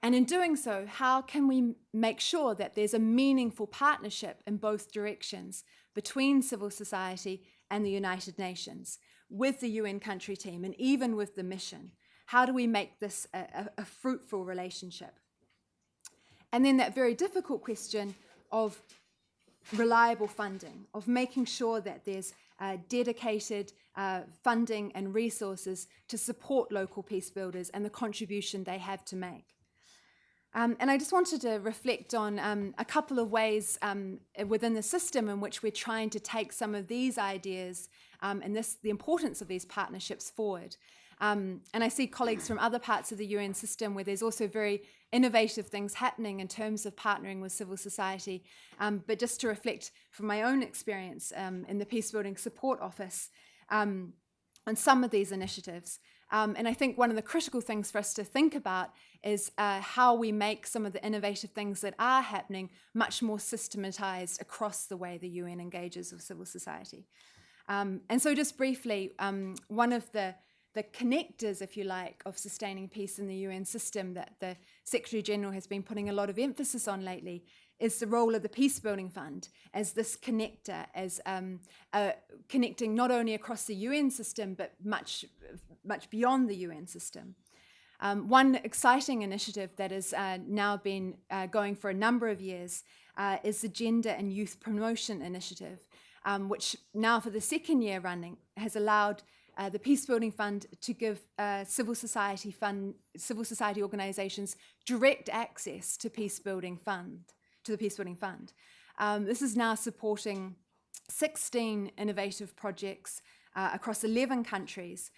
G: And in doing so, how can we make sure that there's a meaningful partnership in both directions between civil society and the United Nations, with the UN country team, and even with the mission? How do we make this a fruitful relationship? And then that very difficult question of reliable funding, of making sure that there's dedicated funding and resources to support local peace builders and the contribution they have to make. And I just wanted to reflect on a couple of ways within the system in which we're trying to take some of these ideas and the importance of these partnerships forward. And I see colleagues from other parts of the UN system where there's also very innovative things happening in terms of partnering with civil society. But just to reflect from my own experience in the Peace Building Support Office on some of these initiatives. And I think one of the critical things for us to think about is how we make some of the innovative things that are happening much more systematized across the way the UN engages with civil society. And so just briefly, one of the connectors, if you like, of sustaining peace in the UN system that the Secretary General has been putting a lot of emphasis on lately is the role of the Peacebuilding Fund as this connector, as connecting not only across the UN system, but much beyond the UN system. One exciting initiative that has now been going for a number of years is the Gender and Youth Promotion Initiative, which now for the second year running has allowed the Peacebuilding Fund to give civil society organizations direct access to the Peacebuilding Fund. This is now supporting 16 innovative projects across 11 countries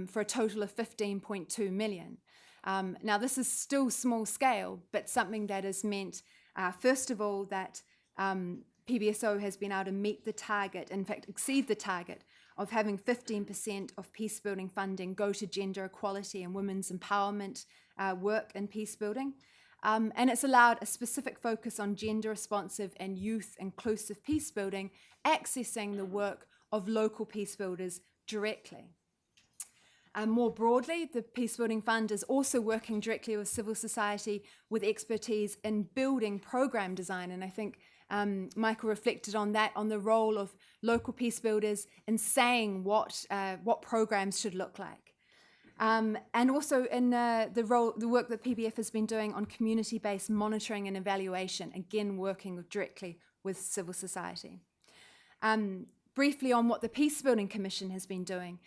G: for a total of 15.2 million. Now, this is still small scale, but something that has meant, first of all, that PBSO has been able to meet the target, in fact, exceed the target of having 15% of peacebuilding funding go to gender equality and women's empowerment work in peacebuilding. And it's allowed a specific focus on gender responsive and youth inclusive peacebuilding, accessing the work of local peacebuilders directly. More broadly, the Peacebuilding Fund is also working directly with civil society with expertise in building program design. And I think Michael reflected on that, on the role of local peace builders in saying what programs should look like. And also in the work that PBF has been doing on community-based monitoring and evaluation, again working directly with civil society. Briefly on what the Peacebuilding Commission has been doing.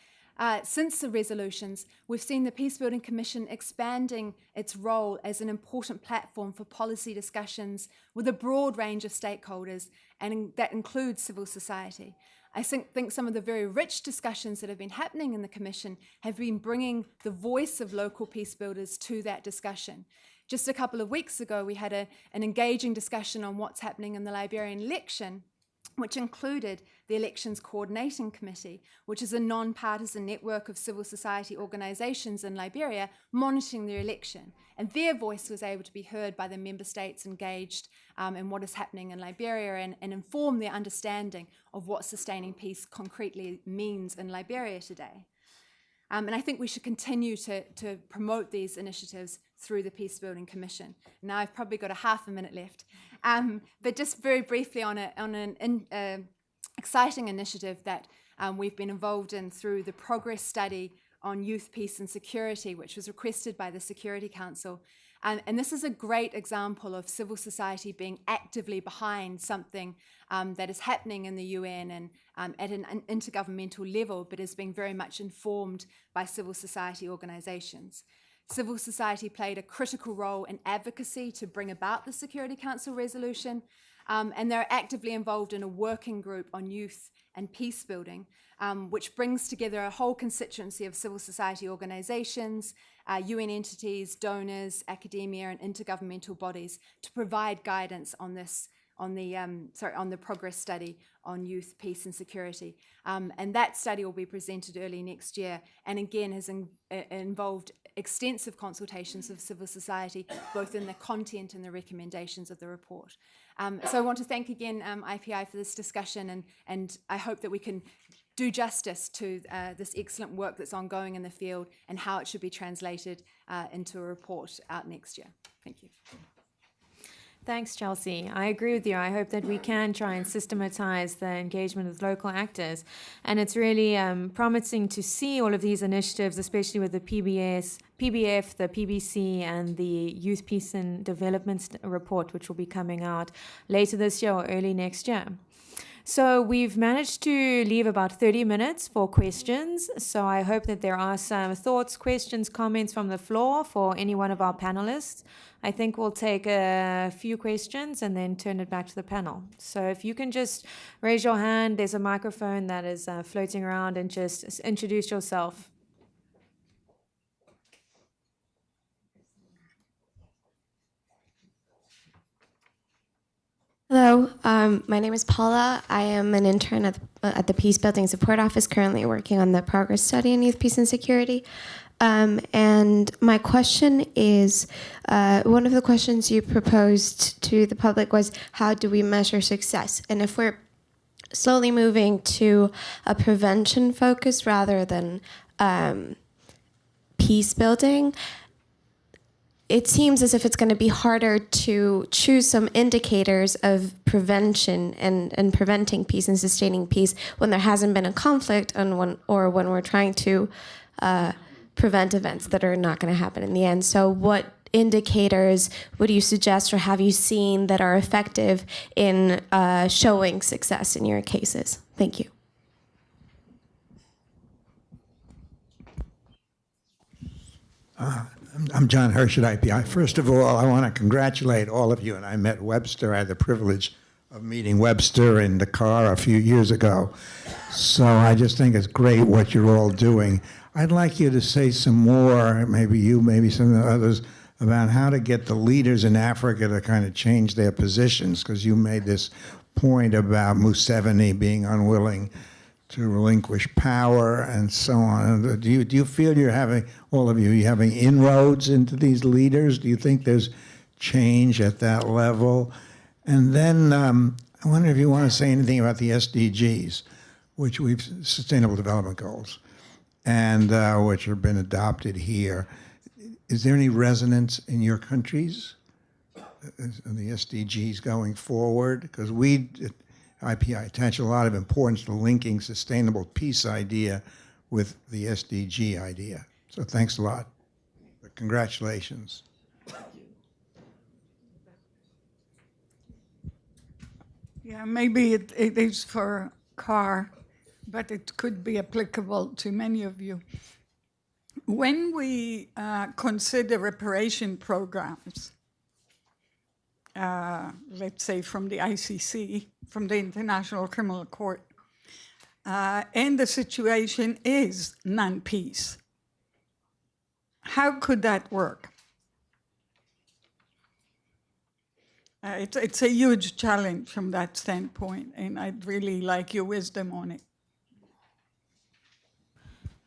G: Since the resolutions, we've seen the Peacebuilding Commission expanding its role as an important platform for policy discussions with a broad range of stakeholders, and that includes civil society. I think some of the very rich discussions that have been happening in the Commission have been bringing the voice of local peace builders to that discussion. Just a couple of weeks ago, we had an engaging discussion on what's happening in the Liberian election, which included the Elections Coordinating Committee, which is a non-partisan network of civil society organizations in Liberia monitoring the election. And their voice was able to be heard by the member states engaged in what is happening in Liberia and inform their understanding of what sustaining peace concretely means in Liberia today. And I think we should continue to promote these initiatives through the Peacebuilding Commission. Now I've probably got a half a minute left, but just very briefly on an exciting initiative that we've been involved in through the progress study on youth, peace and security, which was requested by the Security Council. And this is a great example of civil society being actively behind something that is happening in the UN and at an intergovernmental level, but is being very much informed by civil society organizations. Civil society played a critical role in advocacy to bring about the Security Council resolution, and they're actively involved in a working group on youth and peace building, which brings together a whole constituency of civil society organizations, UN entities, donors, academia, and intergovernmental bodies to provide guidance on this, on the progress study on youth, peace, and security. And that study will be presented early next year, and again has involved extensive consultations of civil society, both in the content and the recommendations of the report. So I want to thank again IPI for this discussion, and I hope that we can do justice to this excellent work that's ongoing in the field and how it should be translated into a report out next year. Thank you.
A: Thanks, Chelsea. I agree with you. I hope that we can try and systematize the engagement with local actors. And it's really promising to see all of these initiatives, especially with the PBF, the PBC, and the Youth Peace and Development report, which will be coming out later this year or early next year. So we've managed to leave about 30 minutes for questions. So I hope that there are some thoughts, questions, comments from the floor for any one of our panelists. I think we'll take a few questions and then turn it back to the panel. So if you can just raise your hand, there's a microphone that is floating around, and just introduce yourself.
H: Hello, my name is Paula. I am an intern at the Peace Building Support Office, currently working on the progress study in youth, peace, and security. And my question is, one of the questions you proposed to the public was, how do we measure success? And if we're slowly moving to a prevention focus rather than peace building, it seems as if it's going to be harder to choose some indicators of prevention and preventing peace and sustaining peace when there hasn't been a conflict or when we're trying to prevent events that are not going to happen in the end. So what indicators would you suggest or have you seen that are effective in showing success in your cases? Thank you.
I: I'm John Hirsch at IPI. First of all, I want to congratulate all of you. And I met Webster. I had the privilege of meeting Webster in the car a few years ago. So I just think it's great what you're all doing. I'd like you to say some more, maybe you, maybe some of the others, about how to get the leaders in Africa to kind of change their positions, because you made this point about Museveni being unwilling to relinquish power and so on. Do you feel you're having, all of you having inroads into these leaders? Do you think there's change at that level? And then I wonder if you want to say anything about the SDGs, which we've Sustainable Development Goals, and which have been adopted here. Is there any resonance in your countries, the SDGs going forward? Because we IPI attach a lot of importance to linking sustainable peace idea with the SDG idea. So thanks a lot. Congratulations.
J: Yeah, maybe it is for CAR, but it could be applicable to many of you. When we consider reparation programs, let's say from the ICC, from the International Criminal Court, and the situation is non-peace, how could that work? It's a huge challenge from that standpoint, and I'd really like your wisdom on it.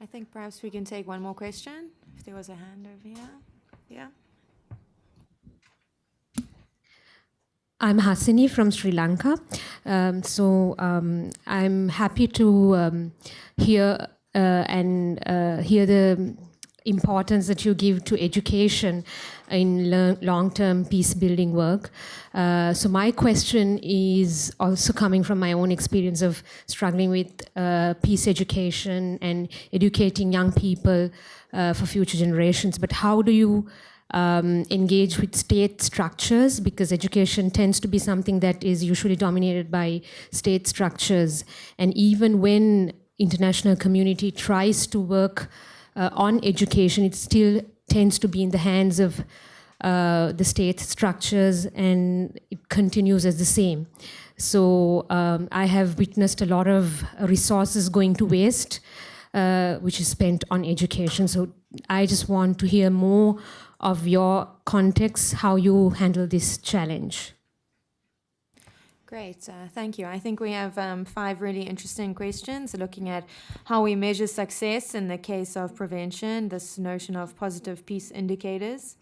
A: I think perhaps we can take one more question. If there was a hand over here. Yeah.
K: I'm Hasini from Sri Lanka. I'm happy to hear hear the importance that you give to education in long-term peace-building work. So my question is also coming from my own experience of struggling with peace education and educating young people for future generations. But how do you engage with state structures, because education tends to be something that is usually dominated by state structures, and even when international community tries to work on education, it still tends to be in the hands of the state structures, and it continues as the same. So I have witnessed a lot of resources going to waste, which is spent on education. So I just want to hear more of your context, how you handle this challenge.
A: Great, thank you. I think we have 5 really interesting questions looking at how we measure success in the case of prevention, this notion of positive peace indicators,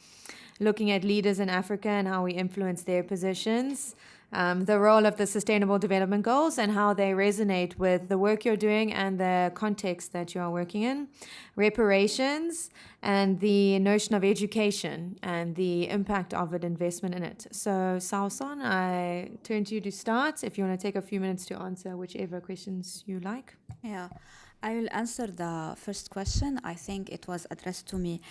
A: looking at leaders in Africa and how we influence their positions, the role of the Sustainable Development Goals and how they resonate with the work you're doing and the context that you are working in, reparations, and the notion of education and the impact of it, investment in it. So, Sauson, I turn to you to start. If you want to take a few minutes to answer whichever questions you like.
C: Yeah, I will answer the first question. I think it was addressed to me.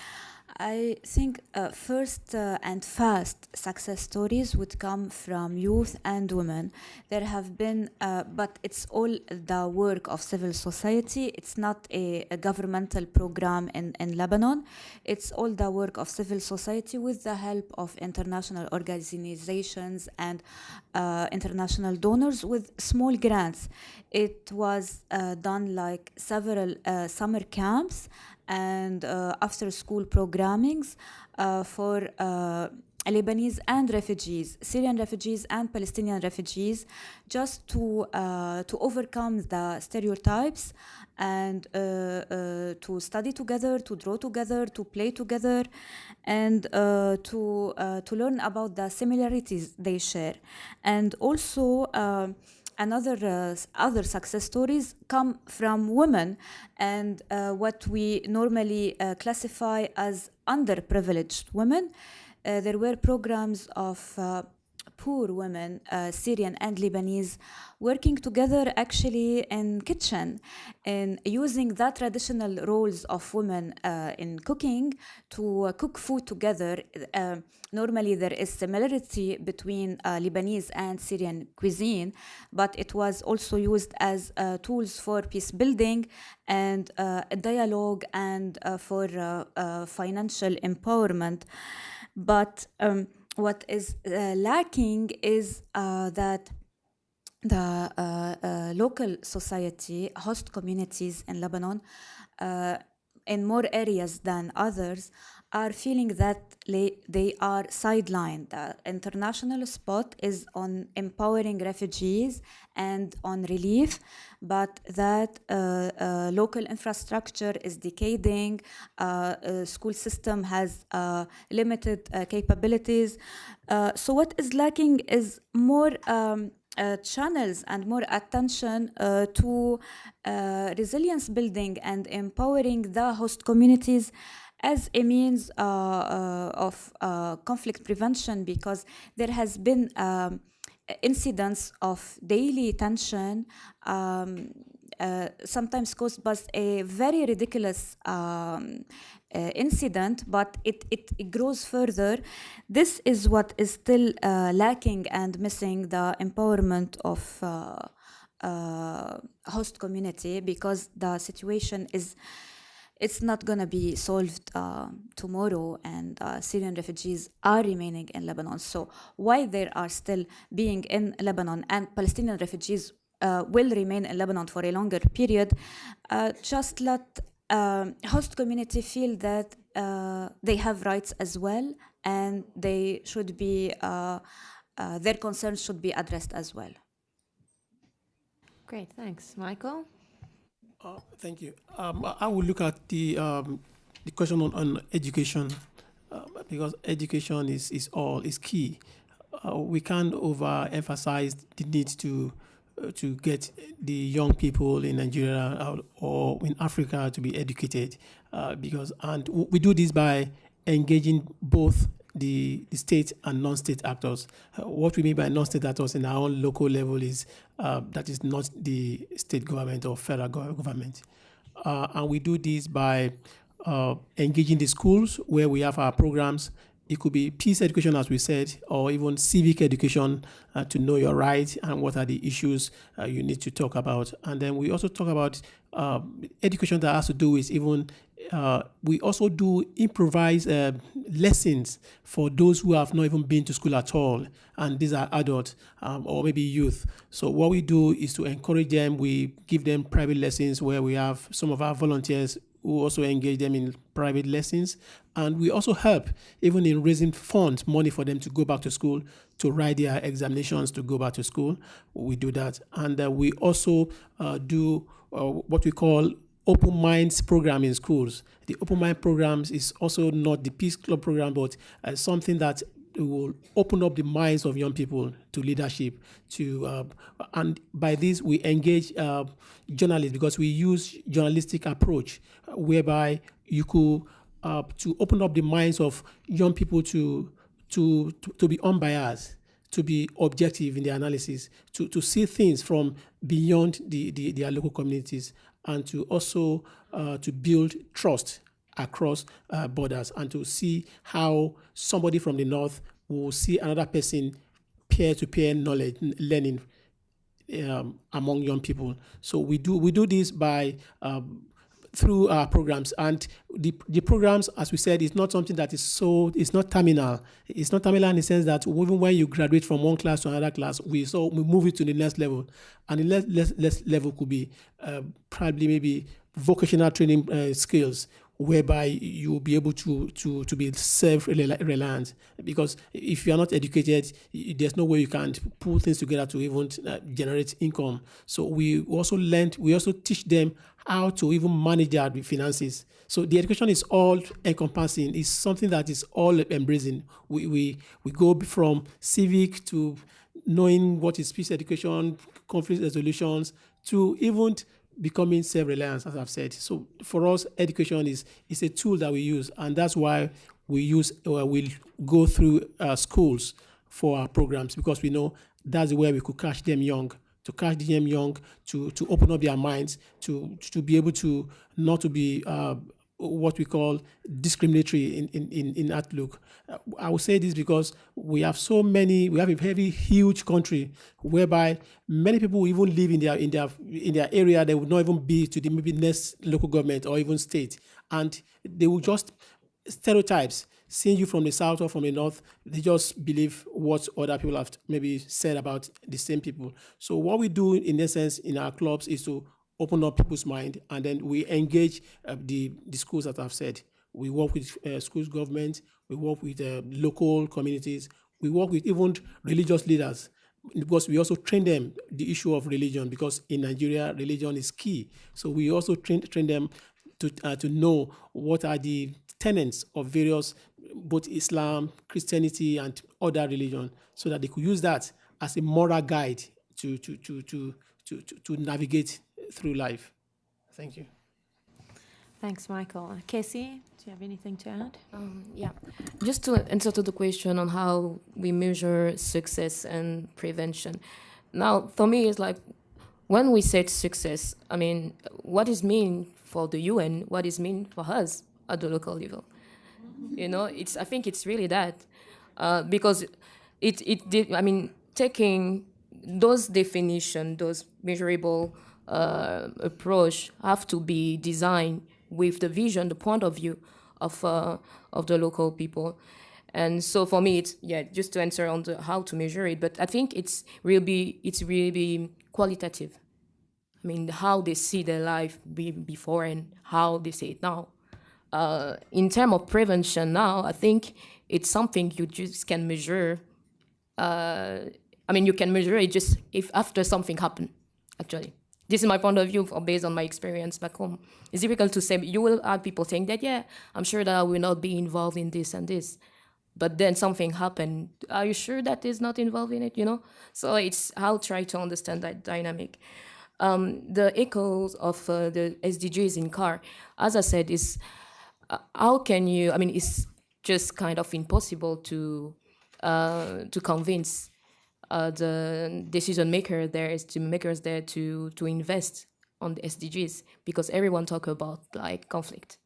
C: I think first and fast success stories would come from youth and women. There have been, but it's all the work of civil society. It's not a governmental program in Lebanon. It's all the work of civil society with the help of international organizations and international donors with small grants. It was done like several summer camps and after-school programmings for Lebanese and refugees, Syrian refugees and Palestinian refugees, just to overcome the stereotypes and to study together, to draw together, to play together, and to learn about the similarities they share. And also other success stories come from women and what we normally classify as underprivileged women. There were programs of poor women, Syrian and Lebanese, working together actually in kitchen and using the traditional roles of women in cooking to cook food together. Normally there is similarity between Lebanese and Syrian cuisine, but it was also used as tools for peace building and dialogue and for financial empowerment. But what is lacking is that the local society, host communities in Lebanon, in more areas than others, are feeling that they are sidelined. The international spot is on empowering refugees and on relief, but that local infrastructure is decaying, school system has limited capabilities. So what is lacking is more channels and more attention to resilience building and empowering the host communities as a means of conflict prevention, because there has been incidents of daily tension, sometimes caused by a very ridiculous incident, but it grows further. This is what is still lacking and missing, the empowerment of host community, because the situation it's not going to be solved tomorrow, and Syrian refugees are remaining in Lebanon. So while they are still being in Lebanon and Palestinian refugees will remain in Lebanon for a longer period, just let host community feel that they have rights as well, and they should be their concerns should be addressed as well.
A: Great, thanks. Michael?
D: Thank you. I will look at the question on education, because education is key. We can't overemphasize the need to get the young people in Nigeria or in Africa to be educated, and we do this by engaging both the state and non-state actors. What we mean by non-state actors in our own local level is that is not the state government or federal government. And we do this by engaging the schools where we have our programs. It could be peace education, as we said, or even civic education to know your rights and what are the issues you need to talk about. And then we also talk about education that has to do with even, we also do improvised lessons for those who have not even been to school at all. And these are adults or maybe youth. So what we do is to encourage them. We give them private lessons where we have some of our volunteers who also engage them in private lessons. And we also help even in raising funds, money for them to go back to school, to write their examinations, to go back to school. We do that. And we also do what we call Open Minds program in schools. The Open Mind programs is also not the Peace Club program, but something that will open up the minds of young people to leadership. And by this, we engage journalists, because we use journalistic approach, whereby you could to open up the minds of young people to be unbiased, to be objective in their analysis, to see things from beyond their local communities, and to also to build trust across borders, and to see how somebody from the north will see another person peer-to-peer knowledge learning among young people. So we do this by through our programs, and the programs, as we said, is not something that it's not terminal. It's not terminal in the sense that even when you graduate from one class to another class, we move it to the next level, and the next level could be probably maybe vocational training skills, whereby you will be able to be self-reliant. Because if you are not educated, there's no way you can pull things together to even generate income. So we also teach them how to even manage their finances. So the education is all encompassing. It's something that is all embracing. We go from civic to knowing what is peace education, conflict resolutions, to even becoming self-reliant, as I've said. So for us, education is a tool that we use, and that's why we'll go through schools for our programs, because we know that's where we could catch them young, to open up their minds, to be able to not to be what we call discriminatory in outlook. I will say this because we have a very huge country whereby many people will even live in their area. They would not even be to the maybe next local government or even state, and they will just stereotypes. Seeing you from the south or from the north, they just believe what other people have maybe said about the same people. So what we do in essence in our clubs is to open up people's mind, and then we engage the schools that I've said. We work with schools government, we work with local communities, we work with even religious leaders, because we also train them the issue of religion, because in Nigeria, religion is key. So we also train them to know what are the tenets of various, both Islam, Christianity, and other religion, so that they could use that as a moral guide to navigate through life. Thank you.
A: Thanks, Michael. Casey, do you have anything to add?
E: Yeah, just to answer to the question on how we measure success and prevention. Now, for me, it's like when we say success, I mean, what is mean for the UN? What is mean for us at the local level? You know, I think it's really that, because taking those definitions, those measurable approach have to be designed with the vision, the point of view of the local people. And so for me, it's just to answer on how to measure it, but I think it's really qualitative. I mean, how they see their life before and how they see it now. In terms of prevention now, I think it's something you just can measure I mean, you can measure it just if after something happened, actually. This is my point of view based on my experience back home. It's difficult to say. You will have people saying that, yeah, I'm sure that I will not be involved in this and this. But then something happened. Are you sure that is not involved in it, you know? So I'll try to understand that dynamic. The echoes of the SDGs in CAR, as I said, is how can you, I mean, it's just kind of impossible to convince the decision maker there is to makers there to invest on the SDGs because everyone talk about like conflict.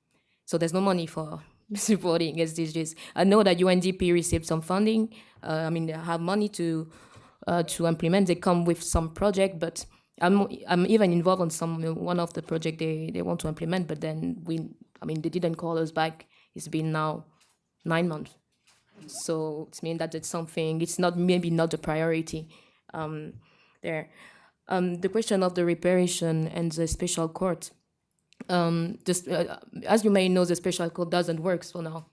E: So there's no money for supporting SDGs. I know that UNDP received some funding. I mean, they have money to implement. They come with some project, but I'm even involved on one of the project they want to implement. But then they didn't call us back. It's been now 9 months. So it means that it's something. It's maybe not the priority there. The question of the reparation and the special court. As you may know, the special court doesn't work for now.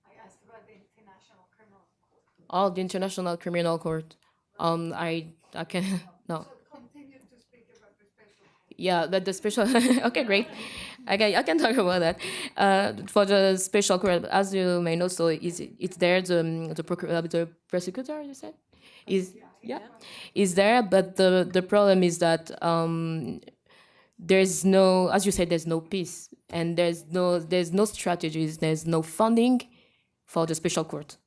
J: I asked about the International Criminal Court.
E: Oh, the International Criminal Court. I can no.
J: So continue to speak about the special court.
E: Yeah, that the special. Okay, great. I can talk about that. For the special court, as you may know, so it's there. The prosecutor, you said, is there. But the problem is that there's no, as you said, there's no peace, and there's no strategies, there's no funding for the special court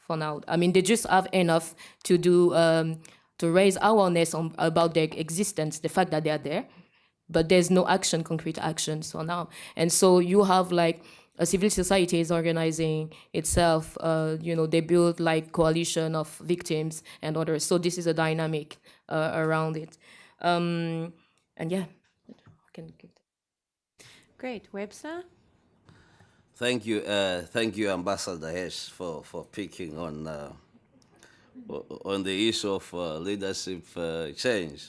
E: for now. I mean, they just have enough to do to raise awareness about their existence, the fact that they are there, but there's no concrete action for now. And so you have like a civil society is organizing itself. They build like coalition of victims and others. So this is a dynamic around it, and yeah.
A: Great. Webster?
F: Thank you, Ambassador Hesh, for picking on the issue of leadership change.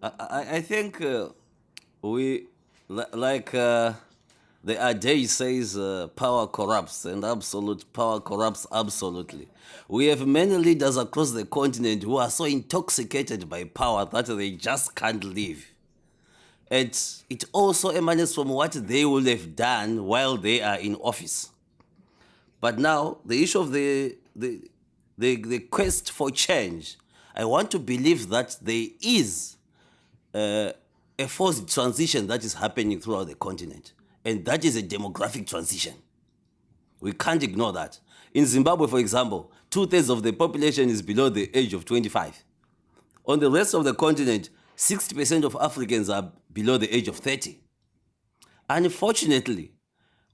F: I think we, like the adage says, power corrupts, and absolute power corrupts absolutely. We have many leaders across the continent who are so intoxicated by power that they just can't live. And it also emanates from what they would have done while they are in office. But now, the issue of the quest for change, I want to believe that there is a forced transition that is happening throughout the continent. And that is a demographic transition. We can't ignore that. In Zimbabwe, for example, 2/3 of the population is below the age of 25. On the rest of the continent, 60% of Africans are below the age of 30. Unfortunately,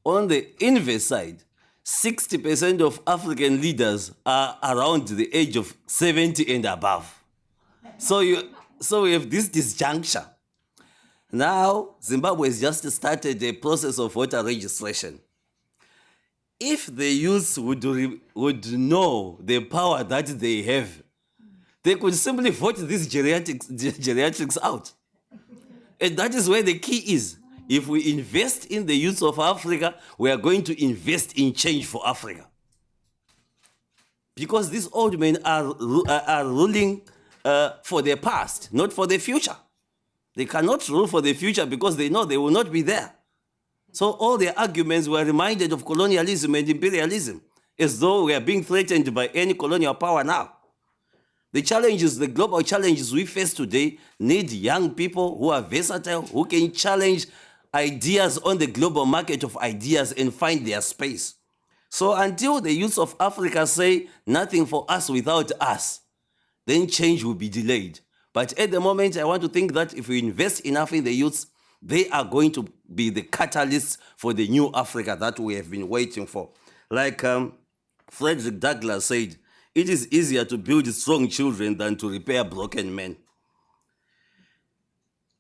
F: on the inverse side, 60% of African leaders are around the age of 70 and above. So we have this disjuncture. Now, Zimbabwe has just started a process of voter registration. If the youth would know the power that they have, they could simply vote these geriatrics out. And that is where the key is. If we invest in the youth of Africa, we are going to invest in change for Africa. Because these old men are ruling for their past, not for the future. They cannot rule for the future because they know they will not be there. So all their arguments were reminded of colonialism and imperialism, as though we are being threatened by any colonial power now. The global challenges we face today need young people who are versatile, who can challenge ideas on the global market of ideas and find their space. So until the youth of Africa say nothing for us without us, then change will be delayed. But at the moment, I want to think that if we invest enough in the youths, they are going to be the catalysts for the new Africa that we have been waiting for. Like Frederick Douglass said, it is easier to build strong children than to repair broken men.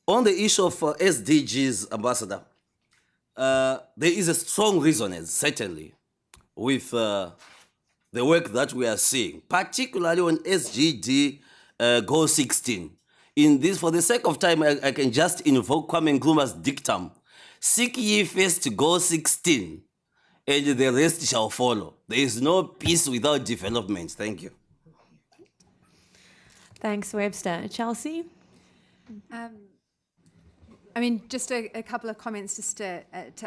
F: On the issue of SDGs, Ambassador, there is a strong resonance, certainly, with the work that we are seeing, particularly on SGD Goal 16. In this, for the sake of time, I can just invoke Kwame Nkrumah's dictum: seek ye first Goal 16, and the rest shall follow. There is no peace without development. Thank you.
A: Thanks, Webster. Chelsea?
G: I mean, just a couple of comments just to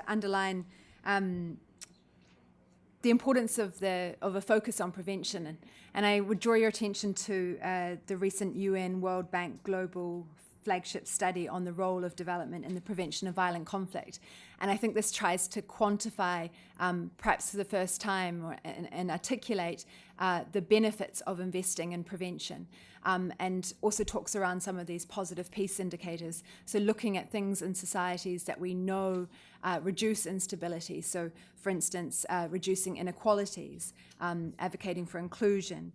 G: underline the importance of a focus on prevention, and I would draw your attention to the recent UN World Bank Global flagship study on the role of development in the prevention of violent conflict. And I think this tries to quantify, perhaps for the first time, and articulate the benefits of investing in prevention, and also talks around some of these positive peace indicators. So looking at things in societies that we know reduce instability. So, for instance, reducing inequalities, advocating for inclusion,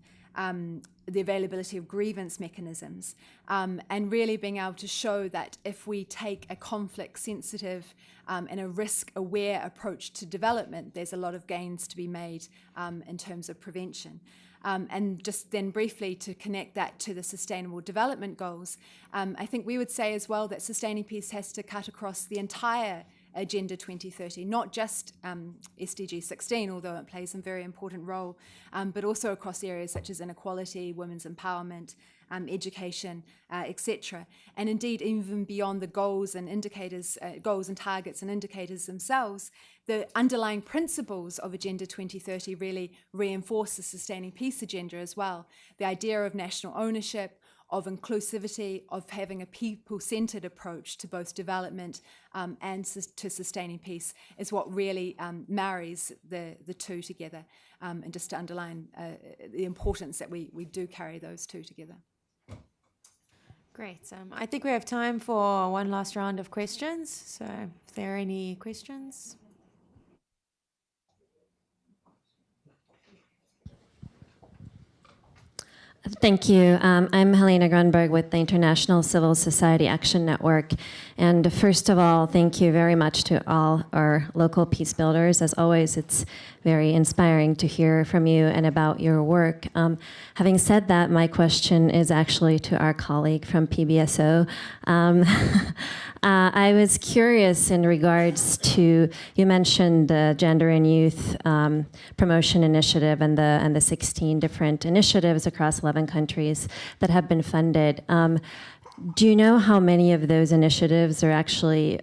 G: the availability of grievance mechanisms, and really being able to show that if we take a conflict-sensitive and a risk-aware approach to development, there's a lot of gains to be made in terms of prevention. And just then briefly to connect that to the Sustainable Development Goals, I think we would say as well that sustaining peace has to cut across the entire Agenda 2030, not just SDG 16, although it plays a very important role, but also across areas such as inequality, women's empowerment, education, etc. And indeed, even beyond the goals and indicators, goals and targets and indicators themselves, the underlying principles of Agenda 2030 really reinforce the sustaining peace agenda as well. The idea of national ownership, of inclusivity, of having a people-centered approach to both development and to sustaining peace is what really marries the two together. And just to underline the importance that we do carry those two together.
A: Great. I think we have time for one last round of questions. So if there are any questions.
L: Thank you. I'm Helena Grunberg with the International Civil Society Action Network. And first of all, thank you very much to all our local peace builders. As always, it's very inspiring to hear from you and about your work. Having said that, my question is actually to our colleague from PBSO. I was curious in regards to, you mentioned the Gender and Youth Promotion Initiative and the 16 different initiatives across 11 countries that have been funded. Do you know how many of those initiatives are actually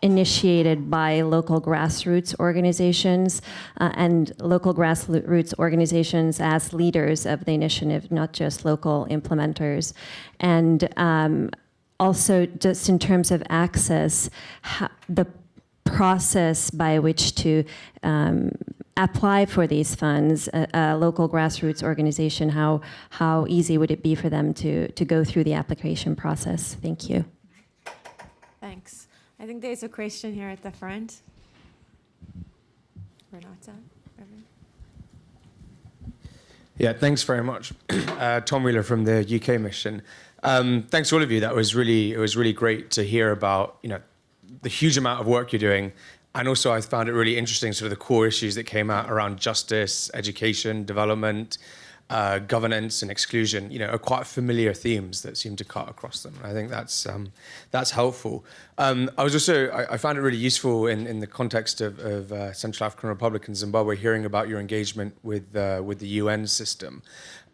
L: initiated by local grassroots organizations and local grassroots organizations as leaders of the initiative, not just local implementers? And also, just in terms of access, the process by which to apply for these funds, a local grassroots organization, how easy would it be for them to go through the application process? Thank you.
A: Thanks. I think there's a question here at the front. Renata.
M: Yeah, thanks very much. Tom Wheeler from the UK mission. Thanks to all of you. It was really great to hear about, the huge amount of work you're doing. And also I found it really interesting, sort of the core issues that came out around justice, education, development, governance and exclusion, are quite familiar themes that seem to cut across them. I think that's helpful. I found it really useful in the context of Central African Republic and Zimbabwe, hearing about your engagement with the UN system.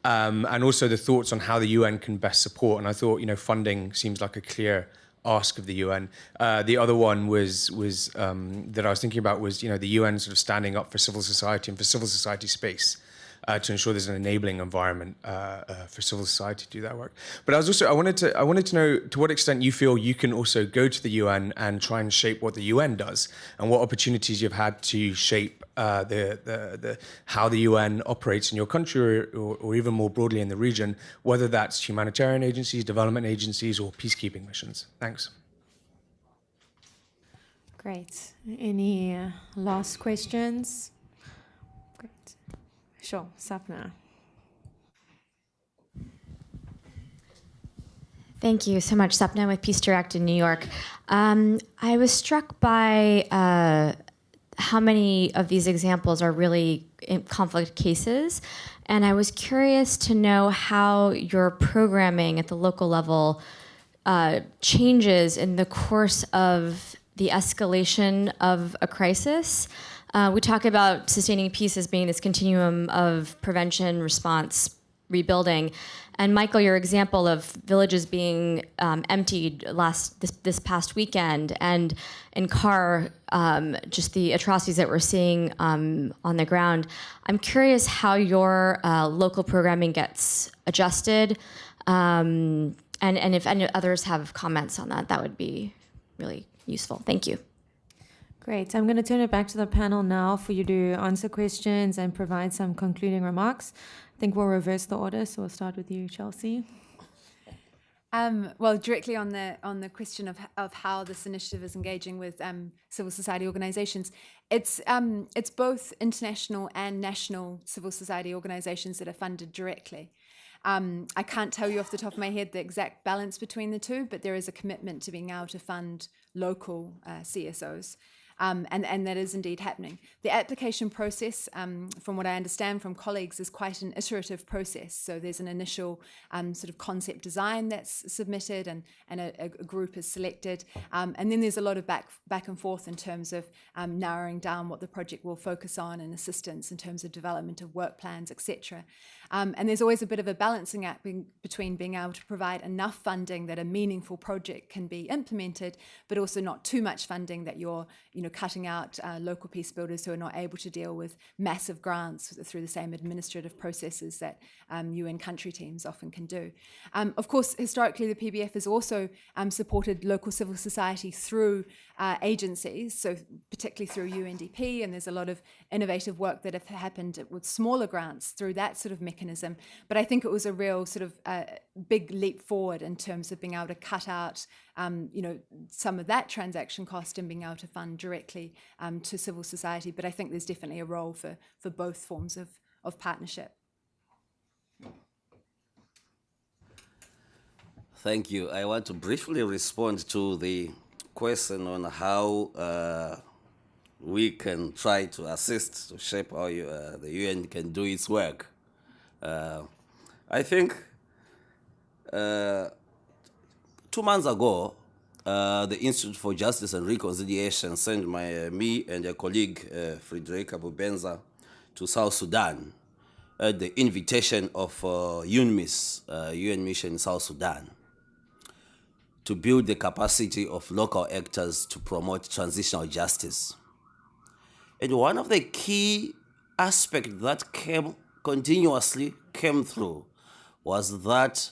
M: And also the thoughts on how the UN can best support. And I thought, funding seems like a clear ask of the UN. The other one was that I was thinking about was, the UN sort of standing up for civil society and for civil society space to ensure there's an enabling environment for civil society to do that work. But I wanted to know to what extent you feel you can also go to the UN and try and shape what the UN does, and what opportunities you've had to shape how the UN operates in your country or even more broadly in the region, whether that's humanitarian agencies, development agencies, or peacekeeping missions. Thanks.
A: Great. Any last questions? Great. Sure, Sapna.
N: Thank you so much, Sapna with Peace Direct in New York. I was struck by how many of these examples are really conflict cases, and I was curious to know how your programming at the local level changes in the course of the escalation of a crisis. We talk about sustaining peace as being this continuum of prevention, response, rebuilding. And Michael, your example of villages being emptied this past weekend, and in Car, just the atrocities that we're seeing on the ground. I'm curious how your local programming gets adjusted, and if any others have comments on that, that would be really useful. Thank you.
A: Great. I'm going to turn it back to the panel now for you to answer questions and provide some concluding remarks. I think we'll reverse the order, so we'll start with you, Chelsea.
G: Well, directly on the question of how this initiative is engaging with civil society organizations, it's both international and national civil society organizations that are funded directly. I can't tell you off the top of my head the exact balance between the two, but there is a commitment to being able to fund local CSOs. And that is indeed happening. The application process, from what I understand from colleagues, is quite an iterative process. So there's an initial sort of concept design that's submitted, and a group is selected. And then there's a lot of back and forth in terms of narrowing down what the project will focus on, and assistance in terms of development of work plans, etc. And there's always a bit of a balancing act between being able to provide enough funding that a meaningful project can be implemented, but also not too much funding that you're cutting out local peace builders who are not able to deal with massive grants through the same administrative processes that UN country teams often can do. Of course, historically, the PBF has also supported local civil society through agencies, so particularly through UNDP, and there's a lot of innovative work that have happened with smaller grants through that sort of mechanism. But I think it was a real sort of big leap forward in terms of being able to cut out some of that transaction cost and being able to fund directly to civil society. But I think there's definitely a role for both forms of partnership.
F: Thank you. I want to briefly respond to the question on how we can try to assist to shape how the UN can do its work. I think 2 months ago, the Institute for Justice and Reconciliation sent me and a colleague, Frederica Bubenza, to South Sudan at the invitation of UNMISS, UN Mission in South Sudan, to build the capacity of local actors to promote transitional justice. And one of the key aspects that continuously came through was that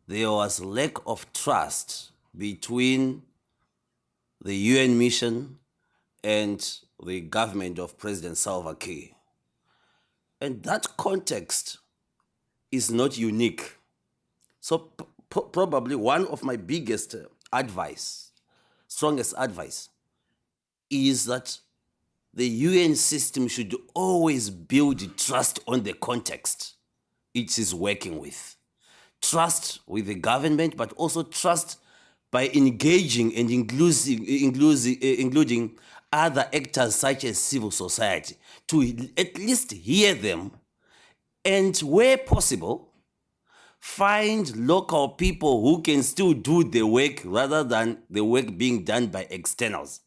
F: there was lack of trust between the UN mission and the government of President Salva Kiir. And that context is not unique. So probably one of my biggest strongest advice, is that the UN system should always build trust on the context it is working with. Trust with the government, but also trust by engaging and including other actors such as civil society, to at least hear them, and where possible, find local people who can still do the work rather than the work being done by externals.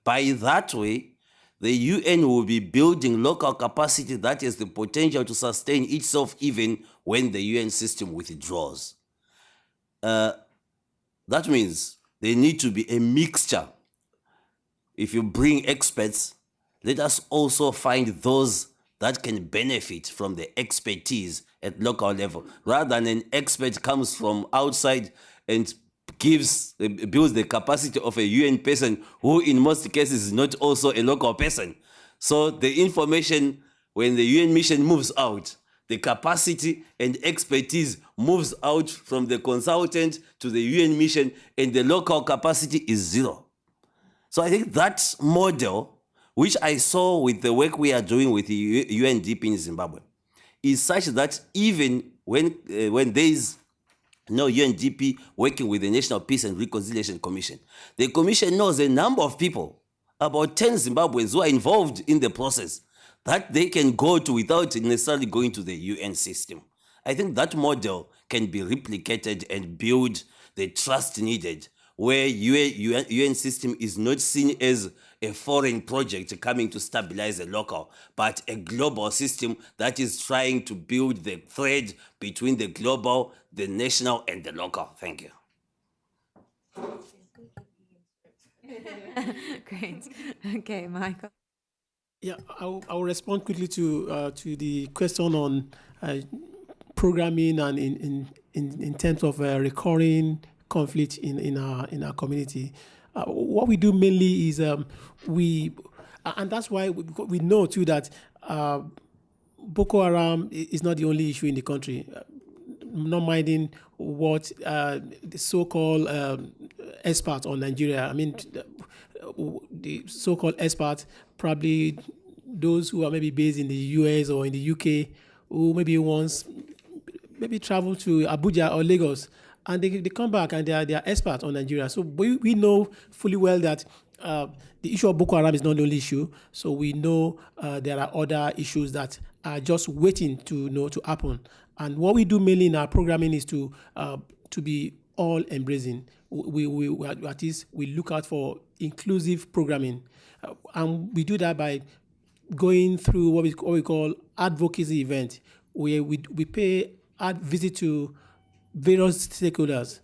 F: By that way, the UN will be building local capacity that has the potential to sustain itself even when the UN system withdraws. That means there needs to be a mixture. If you bring experts, let us also find those that can benefit from the expertise at local level, rather than an expert comes from outside and builds the capacity of a UN person who in most cases is not also a local person. So the information, when the UN mission moves out, the capacity and expertise moves out from the consultant to the UN mission, and the local capacity is zero. So I think that model, which I saw with the work we are doing with the UNDP in Zimbabwe, is such that even when there is no UNDP working with the National Peace and Reconciliation Commission, the Commission knows a number of people, about 10 Zimbabweans who are involved in the process, that they can go to without necessarily going to the UN system. I think that model can be replicated and build the trust needed where UN system is not seen as a foreign project coming to stabilize a local, but a global system that is trying to build the thread between the global, the national, and the local. Thank you.
A: Great. Okay, Michael.
D: Yeah, I'll respond quickly to the question on programming and in terms of recurring conflict in our community. What we do mainly is and that's why we know too that Boko Haram is not the only issue in the country. Not minding what the so-called experts on Nigeria. I mean, the so-called experts, probably those who are maybe based in the US or in the UK, who maybe once travel to Abuja or Lagos, and they come back and they are experts on Nigeria. So we know fully well that the issue of Boko Haram is not the only issue. So we know there are other issues that are just waiting to happen. And what we do mainly in our programming is to be all embracing. We at least we look out for inclusive programming, and we do that by going through what we call advocacy event, where we pay visit to various stakeholders,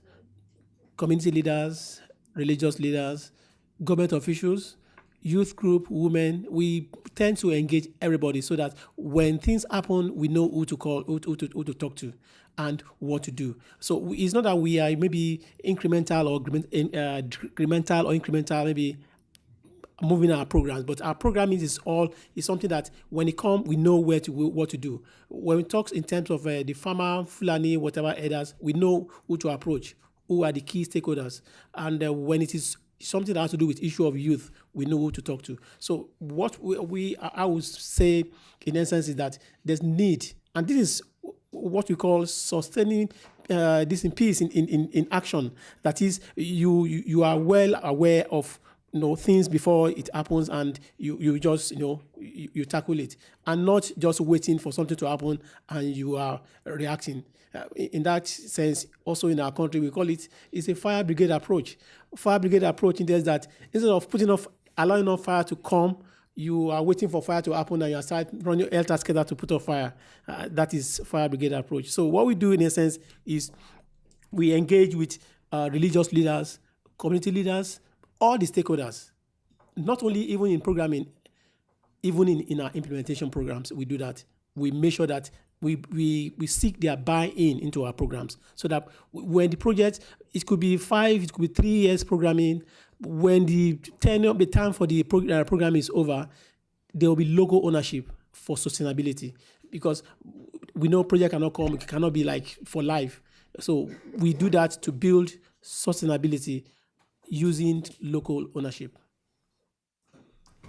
D: community leaders, religious leaders, government officials, youth group, women. We tend to engage everybody so that when things happen, we know who to call, who to talk to, and what to do. So it's not that we are maybe incremental or incremental, maybe moving our programs, but our programming is something that when it comes, we know what to do. When we talk in terms of the farmer, Fulani, whatever others, we know who to approach, who are the key stakeholders, and when it is something that has to do with issue of youth, we know who to talk to. So what I would say in essence is that there's need, and this is what we call sustaining this in peace in action. That is, you are well aware of things before it happens, and you just you tackle it, and not just waiting for something to happen and you are reacting. In that sense, also in our country, we call it's a fire brigade approach. Fire brigade approach in that instead of allowing enough fire to come, you are waiting for fire to happen and you start running your helter skelter to put out fire. That is fire brigade approach. So what we do in essence is we engage with religious leaders, community leaders, all the stakeholders, not only even in programming, even in our implementation programs, we do that. We make sure that we seek their buy-in into our programs, so that when the project, it could be 5, it could be 3 years programming, when the time for the program is over, there will be local ownership for sustainability, because we know project cannot be like for life. So we do that to build sustainability using local ownership.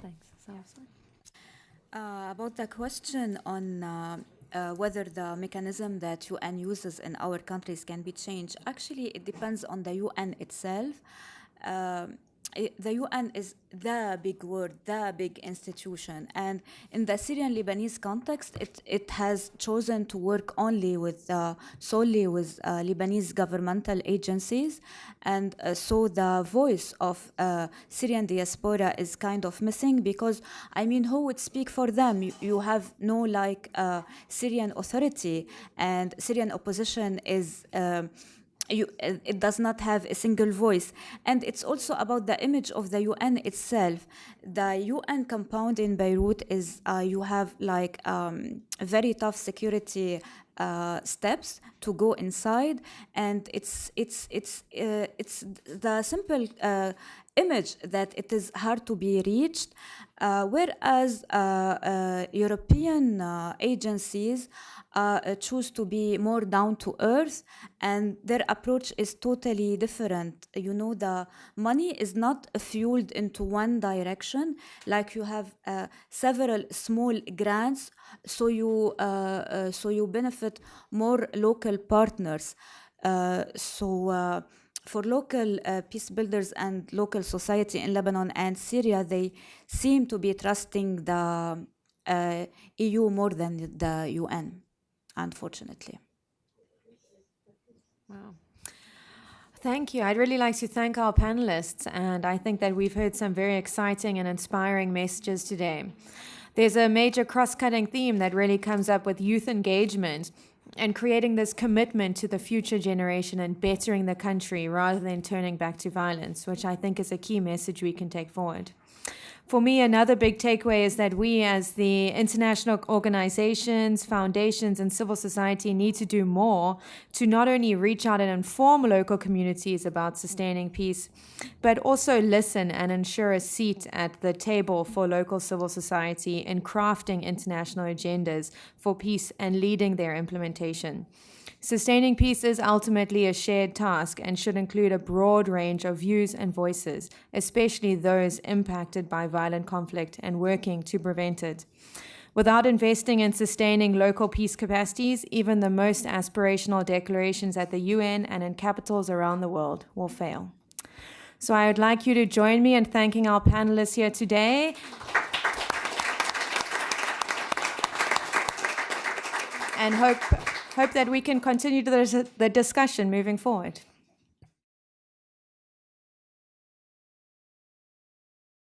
A: Thanks.
C: About the question on whether the mechanism that UN uses in our countries can be changed, actually it depends on the UN itself. The UN is the big word, the big institution, and in the Syrian-Lebanese context, it has chosen to work solely with Lebanese governmental agencies, and so the voice of Syrian diaspora is kind of missing, because who would speak for them? You have no Syrian authority, and Syrian opposition is. It does not have a single voice. And it's also about the image of the UN itself. The UN compound in Beirut is, you have very tough security steps to go inside, and it's the simple image that it is hard to be reached, whereas European agencies choose to be more down to earth, and their approach is totally different. The money is not fueled into one direction, like you have several small grants, so you benefit more local partners. For local peace builders and local society in Lebanon and Syria, they seem to be trusting the EU more than the UN, unfortunately.
A: Wow. Thank you. I'd really like to thank our panelists, and I think that we've heard some very exciting and inspiring messages today. There's a major cross-cutting theme that really comes up with youth engagement and creating this commitment to the future generation and bettering the country rather than turning back to violence, which I think is a key message we can take forward. For me, another big takeaway is that we, as the international organizations, foundations, and civil society, need to do more to not only reach out and inform local communities about sustaining peace, but also listen and ensure a seat at the table for local civil society in crafting international agendas for peace and leading their implementation. Sustaining peace is ultimately a shared task and should include a broad range of views and voices, especially those impacted by violent conflict and working to prevent it. Without investing in sustaining local peace capacities, even the most aspirational declarations at the UN and in capitals around the world will fail. So I would like you to join me in thanking our panelists here today. And hope that we can continue the discussion moving forward.